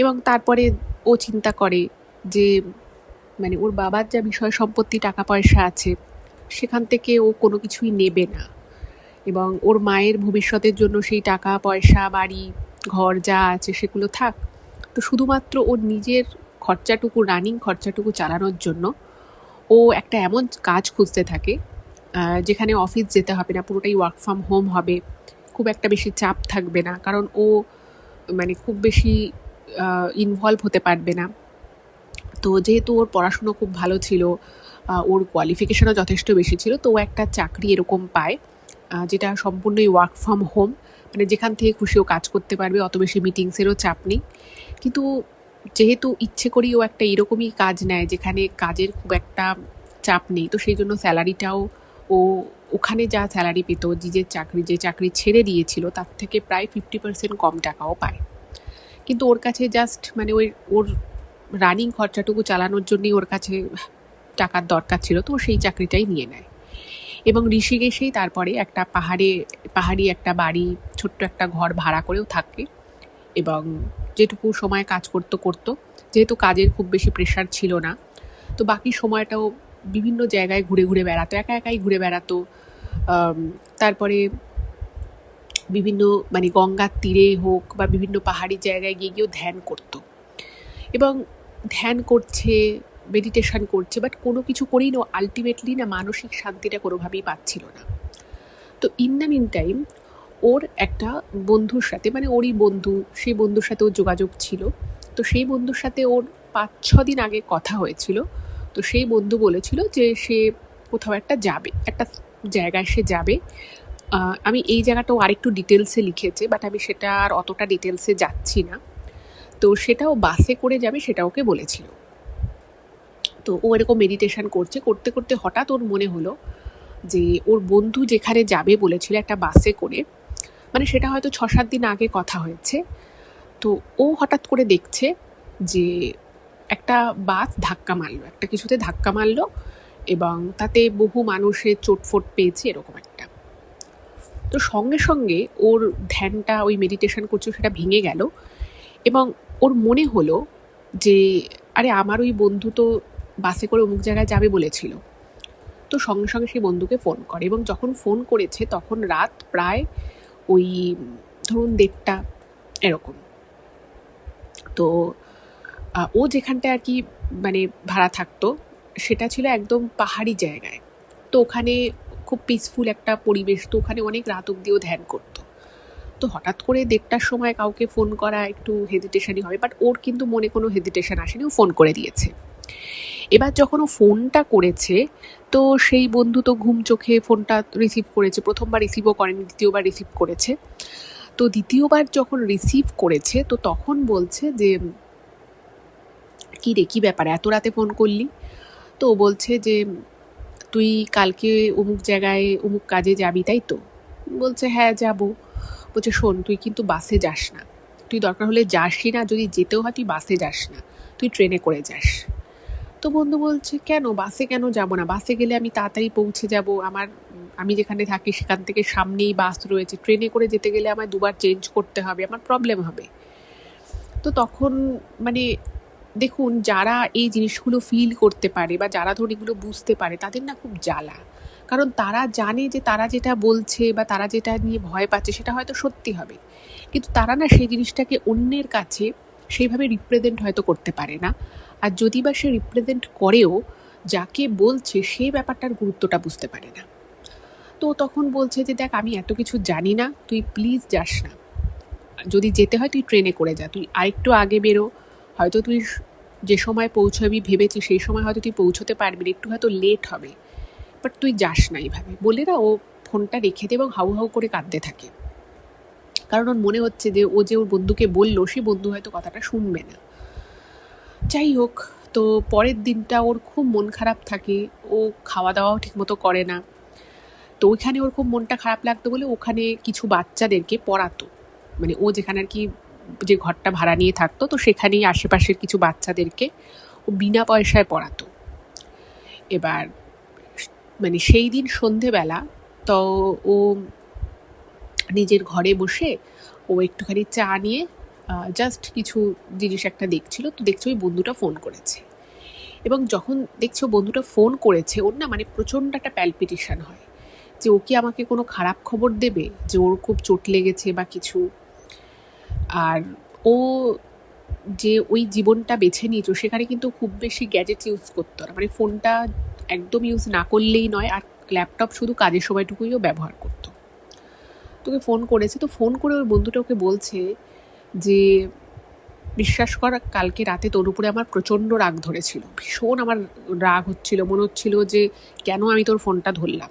এবং তারপরে ও চিন্তা করে যে মানে ওর বাবার যা বিষয় সম্পত্তি, টাকা পয়সা আছে, সেখান থেকে ও কোনো কিছুই নেবে না, এবং ওর মায়ের ভবিষ্যতের জন্য সেই টাকা পয়সা বাড়ি ঘর যা আছে সেগুলো থাক, তো শুধুমাত্র ওর নিজের খরচাটুকু, রানিং খরচাটুকু চালানোর জন্য ও একটা এমন কাজ খুঁজতে থাকে যেখানে অফিস যেতে হবে না, পুরোটাই ওয়ার্ক ফ্রম হোম হবে, খুব একটা বেশি চাপ থাকবে না, কারণ ও মানে খুব বেশি ইনভলভ হতে পারবে না। তো যেহেতু ওর পড়াশুনো খুব ভালো ছিল, ওর কোয়ালিফিকেশনও যথেষ্ট বেশি ছিল, তো ও একটা চাকরি এরকম পায় যেটা সম্পূর্ণই ওয়ার্ক ফ্রম হোম, মানে যেখান থেকে খুশি ও কাজ করতে পারবে, অত বেশি মিটিংসেরও চাপ নেই। কিন্তু যেহেতু ইচ্ছে করেই ও একটা এরকমই কাজ নেয় যেখানে কাজের খুব একটা চাপ নেই, তো সেই জন্য স্যালারিটাও ও ওখানে যা স্যালারি পেত, যে চাকরি ছেড়ে দিয়েছিল তার থেকে প্রায় 50% কম টাকাও পায়। কিন্তু ওর কাছে জাস্ট মানে ওর রানিং খরচাটুকু চালানোর জন্যই ওর কাছে টাকার দরকার ছিল, তো ও সেই চাকরিটাই নিয়ে নেয়। এবং ঋষিকেশেই তারপরে একটা পাহাড়ি একটা বাড়ি, ছোট্ট একটা ঘর ভাড়া করেও থাকে। এবং যেটুকু সময় কাজ করতো, যেহেতু কাজের খুব বেশি প্রেশার ছিল না, তো বাকি সময়টাও বিভিন্ন জায়গায় ঘুরে ঘুরে বেড়াতো, একাই ঘুরে বেড়াতো। তারপরে বিভিন্ন মানে গঙ্গার তীরে হোক বা বিভিন্ন পাহাড়ি জায়গায় গিয়েও ধ্যান করতো। এবং ধ্যান করছে, মেডিটেশন করছে, বাট কোনো কিছু করেই না আলটিমেটলি না মানসিক শান্তিটা কোনোভাবেই পাচ্ছিল না। তো ইন দ্য মিন টাইম ওর একটা বন্ধুর সাথে, মানে ওরই বন্ধু, সেই বন্ধুর সাথে ওর যোগাযোগ ছিল। তো সেই বন্ধুর সাথে ওর 5-6 দিন আগে কথা হয়েছিল। তো সেই বন্ধু বলেছিল যে সে কোথাও একটা যাবে, একটা জায়গায় সে যাবে। আমি এই জায়গাটাও আরেকটু ডিটেলসে লিখেছে, বাট আমি সেটা আর অতটা ডিটেলসে যাচ্ছি না। তো সেটাও বাসে করে যাবে সেটা ওকে বলেছিল। তো ও এরকম মেডিটেশন করতে করতে হঠাৎ ওর মনে হলো যে ওর বন্ধু যেখানে যাবে বলেছিল একটা বাসে করে, মানে সেটা হয়তো 6-7 দিন আগে কথা হয়েছে। তো ও হঠাৎ করে দেখছে যে একটা বাস ধাক্কা মারলো, একটা কিছুতে ধাক্কা মারলো, এবং তাতে বহু মানুষের চোটফোট পেয়েছে এরকম একটা। তো সঙ্গে সঙ্গে ওর ধ্যানটা, ওই মেডিটেশন করছে সেটা ভেঙে গেল, এবং ওর মনে হলো যে আরে আমার ওই বন্ধু তো বাসে করে অমুক জায়গায় যাবে বলেছিল। তো সঙ্গে সঙ্গে সেই বন্ধুকে ফোন করে, এবং যখন ফোন করেছে তখন রাত প্রায় ওই ধরুন 1:30 এরকম। তো ও যেখানটায় আর কি মানে ভাড়া থাকতো সেটা ছিল একদম পাহাড়ি জায়গায়। তো ওখানে খুব পিসফুল একটা পরিবেশ, তো ওখানে অনেক রাত অব্দিও ধ্যান করতো। তো হঠাৎ করে 1:30টার সময় কাউকে ফোন করা একটু হেজিটেশনই হবে, বাট ওর কিন্তু মনে কোনো হেজিটেশন আসেনি, ও ফোন করে দিয়েছে। এবার যখন ও ফোনটা করেছে, তো সেই বন্ধু তো ঘুম চোখে ফোনটা রিসিভ করেছে, প্রথমবার রিসিভও করেনি, দ্বিতীয়বার রিসিভ করেছে। তো দ্বিতীয়বার যখন রিসিভ করেছে তো তখন বলছে যে কী রে, কী ব্যাপার, এত রাতে ফোন করলি? তো ও বলছে যে তুই কালকে অমুক জায়গায় অমুক কাজে যাবি তাই তো? বলছে হ্যাঁ যাবো। বলছে শোন, তুই কিন্তু বাসে যাস না, তুই দরকার হলে যাসই না, যদি যেতেও হয় তুই বাসে যাস না, তুই ট্রেনে করে যাস। তো বন্ধু বলছে কেন, বাসে কেন যাব না, বাসে গেলে আমি তাড়াতাড়ি পৌঁছে যাব, আমি যেখানে থাকি সেখান থেকে সামনেই বাস রয়েছে, ট্রেনে করে যেতে গেলে আমায় 2বার চেঞ্জ করতে হবে, আমার প্রবলেম হবে। তো তখন মানে দেখুন, যারা এই জিনিসগুলো ফিল করতে পারে বা যারা ধরুন এগুলো বুঝতে পারে তাদের না খুব জ্বালা, কারণ তারা জানে যে তারা যেটা বলছে বা তারা যেটা নিয়ে ভয় পাচ্ছে সেটা হয়তো সত্যি হবে, কিন্তু তারা না সেই জিনিসটাকে অন্যের কাছে সেইভাবে রিপ্রেজেন্ট হয়তো করতে পারে না। আর যদি বা সে রিপ্রেজেন্ট করেও, যাকে বলছে সে ব্যাপারটার গুরুত্বটা বুঝতে পারে না। তো তখন বলছে যে দেখ, আমি এত কিছু জানি না, তুই প্লিজ যাস না, যদি যেতে হয় তুই ট্রেনে করে যা, তুই আরেকটু আগে বেরো, হয়তো তুই যে সময় পৌঁছাবি ভেবেছি সেই সময় হয়তো তুই পৌঁছতে পারবি না, একটু হয়তো লেট হবে, বাট তুই যাস না এইভাবে বলে না ও ফোনটা রেখে দিয়ে এবং হাউ হাউ করে কাঁদতে থাকে। কারণ ওর মনে হচ্ছে যে ও যে ওর বন্ধুকে বললো সে বন্ধু হয়তো কথাটা শুনবে না। যাই হোক, তো পরের দিনটা ওর খুব মন খারাপ থাকে, ও খাওয়া দাওয়াও ঠিকমতো করে না। তো ওইখানে ওর খুব মনটা খারাপ লাগতো বলে ওখানে কিছু বাচ্চাদেরকে পড়াতো, মানে ও যেখানে আর কি যে ঘরটা ভাড়া নিয়ে থাকতো, তো সেখানেই আশেপাশের কিছু বাচ্চাদেরকে ও বিনা পয়সায় পড়াতো। এবার মানে সেই দিন সন্ধেবেলা তো ও নিজের ঘরে বসে ও একটুখানি চা নিয়ে জাস্ট কিছু জিনিস একটা দেখছিল, তো দেখছে ওই বন্ধুটা ফোন করেছে। এবং যখন দেখছো বন্ধুটা ফোন করেছে, ওর না মানে প্রচণ্ড একটা প্যালপিটেশন হয় যে ও কি আমাকে কোনো খারাপ খবর দেবে যে ওর খুব চোট লেগেছে বা কিছু। আর ও যে ওই জীবনটা বেছে নিয়েছো সেখানে কিন্তু খুব বেশি গ্যাজেট ইউজ করতো না, মানে ফোনটা একদম ইউজ না করলেই নয়, আর ল্যাপটপ শুধু কাজের সময়টুকুই ও ব্যবহার করতো। তোকে ফোন করেছে, তো ফোন করে ওর বন্ধুটা ওকে বলছে যে বিশ্বাস কর কালকে রাতে তোর উপরে আমার প্রচণ্ড রাগ ধরেছিল, ভীষণ আমার রাগ হচ্ছিল, মনে হচ্ছিল যে কেন আমি তোর ফোনটা ধরলাম।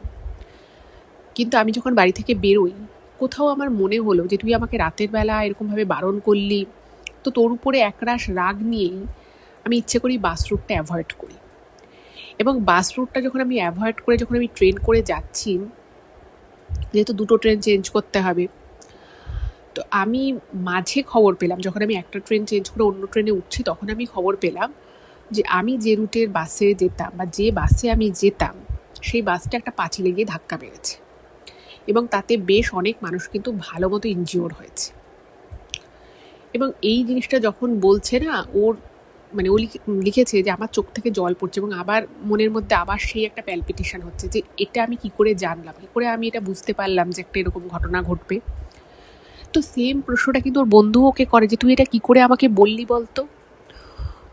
কিন্তু আমি যখন বাড়ি থেকে বেরোই কোথাও আমার মনে হলো যে তুই আমাকে রাতের বেলা এরকমভাবে বারণ করলি, তো তোর উপরে একরাশ রাগ নিয়েই আমি ইচ্ছে করি বাস রুটটা অ্যাভয়েড করি। এবং বাস রুটটা যখন আমি অ্যাভয়েড করে যখন আমি ট্রেন করে যাচ্ছি, যেহেতু দুটো ট্রেন চেঞ্জ করতে হবে, তো আমি মাঝে খবর পেলাম যখন আমি একটা ট্রেন চেঞ্জ করে অন্য ট্রেনে উঠছি, তখন আমি খবর পেলাম যে আমি যে রুটের বাসে যেতাম বা যে বাসে আমি যেতাম সেই বাসটা একটা পাঁচিলে গিয়ে ধাক্কা মেরেছে, এবং তাতে বেশ অনেক মানুষ কিন্তু ভালো মতো ইনজিওর হয়েছে। এবং এই জিনিসটা যখন বলছে না ওর, মানে ও লিখেছে যে আমার চোখ থেকে জল পড়ছে, এবং আবার মনের মধ্যে আবার সেই একটা প্যালপিটেশন হচ্ছে যে এটা আমি কি করে জানলাম, কি করে আমি এটা বুঝতে পারলাম যে একটা এরকম ঘটনা ঘটবে। তো সেম প্রশ্নটা কিন্তু ওর বন্ধু ওকে করে যে তুই এটা কি করে আমাকে বললি বলতো।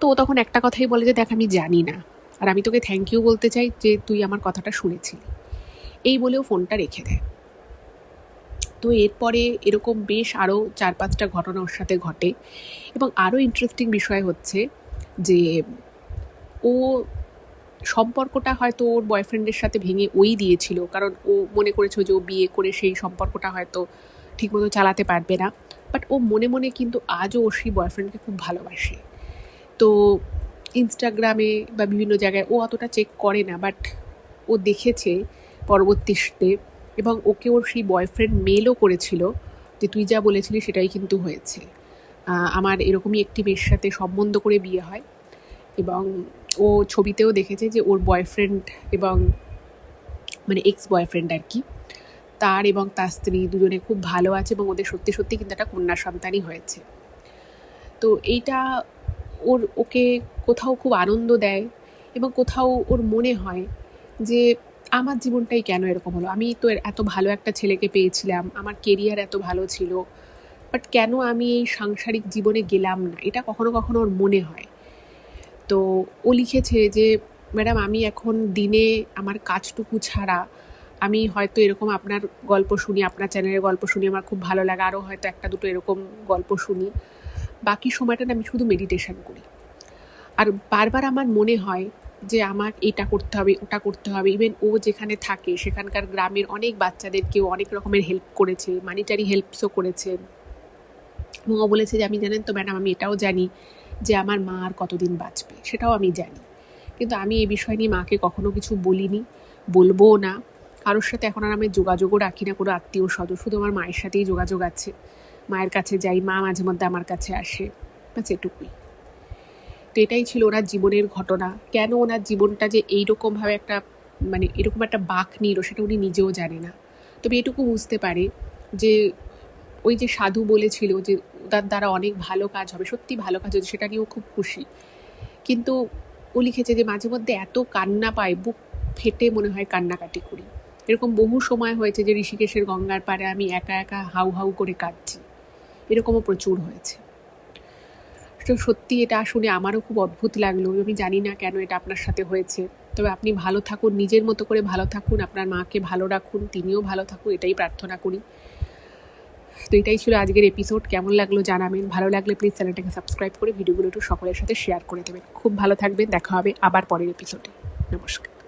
তো ও তখন একটা কথাই বলে যে দেখ আমি জানি না, আর আমি তোকে থ্যাংক ইউ বলতে চাই যে তুই আমার কথাটা শুনেছিলি, এই বলেও ফোনটা রেখে দেয়। তো এরপরে এরকম বেশ আরও 4-5টা ঘটনা ওর সাথে ঘটে। এবং আরও ইন্টারেস্টিং বিষয় হচ্ছে যে ও সম্পর্কটা হয়তো ওর বয়ফ্রেন্ডের সাথে ভেঙে ওই দিয়েছিল, কারণ ও মনে করেছিল যে ও বিয়ে করে সেই সম্পর্কটা হয়তো ঠিকমতো চালাতে পারবে না। বাট ও মনে মনে কিন্তু আজও ওর সেই বয়ফ্রেন্ডকে খুব ভালোবাসে। তো ইনস্টাগ্রামে বা বিভিন্ন জায়গায় ও অতটা চেক করে না, বাট ও দেখেছে পরবর্তীতে, এবং ওকে ওর সেই বয়ফ্রেন্ড মেলও করেছিল যে তুই যা বলেছিলি সেটাই কিন্তু হয়েছে, আমার এরকমই একটি মেয়ের সাথে সম্বন্ধ করে বিয়ে হয়। এবং ও ছবিতেও দেখেছে যে ওর বয়ফ্রেন্ড এবং মানে এক্স বয়ফ্রেন্ড আর কি, তার এবং তার স্ত্রী দুজনে খুব ভালো আছে, এবং ওদের সত্যি সত্যি কিন্তু একটা কন্যা সন্তানই হয়েছে। তো এইটা ওকে কোথাও খুব আনন্দ দেয়, এবং কোথাও ওর মনে হয় যে আমার জীবনটাই কেন এরকম হলো, আমি তো এত ভালো একটা ছেলেকে পেয়েছিলাম, আমার কেরিয়ার এত ভালো ছিল, বাট কেন আমি এই সাংসারিক জীবনে গেলাম না, এটা কখনো কখনো ওর মনে হয়। তো ও লিখেছে যে ম্যাডাম আমি এখন দিনে আমার কাজটুকু ছাড়া আমি হয়তো এরকম আপনার গল্প শুনি, আপনার চ্যানেলের গল্প শুনি, আমার খুব ভালো লাগে, আরও হয়তো একটা দুটো এরকম গল্প শুনি, বাকি সময়টা আমি শুধু মেডিটেশন করি। আর বারবার আমার মনে হয় যে আমার এটা করতে হবে, ওটা করতে হবে। ইভেন ও যেখানে থাকে সেখানকার গ্রামের অনেক বাচ্চাদেরকেও অনেক রকমের হেল্প করেছে, মানিটারি হেল্পসও করেছে। এবং ও বলেছে যে আমি জানেন তো ম্যাডাম, আমি এটাও জানি যে আমার মা আর কতদিন বাঁচবে, সেটাও আমি জানি, কিন্তু আমি এই বিষয় নিয়ে মাকে কখনো কিছু বলিনি, বলবোও না। কারোর সাথে এখন আর আমি যোগাযোগও রাখি না, কোনো আত্মীয় স্বজন, শুধু আমার মায়ের সাথেই যোগাযোগ আছে, মায়ের কাছে যাই, মা মাঝে মধ্যে আমার কাছে আসে, ব্যাস এটুকুই। তো এটাই ছিল ওনার জীবনের ঘটনা। কেন ওনার জীবনটা যে এইরকমভাবে একটা মানে এরকম একটা বাঁক নিল সেটা উনি নিজেও জানে না। তবে এটুকু বুঝতে পারে যে ওই যে সাধু বলেছিল যে তার দ্বারা অনেক ভালো কাজ হবে, সত্যি ভালো কাজ হচ্ছে, সেটা নিয়েও খুব খুশি। কিন্তু ও লিখেছে যে মাঝে মধ্যে এত কান্না পায়, বুক ফেটে মনে হয় কান্নাকাটি করি। এরকম বহু সময় হয়েছে যে ঋষিকেশের গঙ্গার পাড়ে আমি একা একা হাউ হাউ করে কাঁদছি, এরকমও প্রচুর হয়েছে। তো সত্যি এটা শুনে আমারও খুব অদ্ভুত লাগলো, আমি জানি না কেন এটা আপনার সাথে হয়েছে। তবে আপনি ভালো থাকুন, নিজের মতো করে ভালো থাকুন, আপনার মাকে ভালো রাখুন, তিনিও ভালো থাকুন, এটাই প্রার্থনা করি। তো এটাই ছিল আজকের এপিসোড। কেমন লাগলো জানাবেন, ভালো লাগলে প্লিজ চ্যানেলটাকে সাবস্ক্রাইব করে ভিডিওগুলো একটু সকলের সাথে শেয়ার করে দেবেন। খুব ভালো থাকবেন, দেখা হবে আবার পরের এপিসোডে। নমস্কার।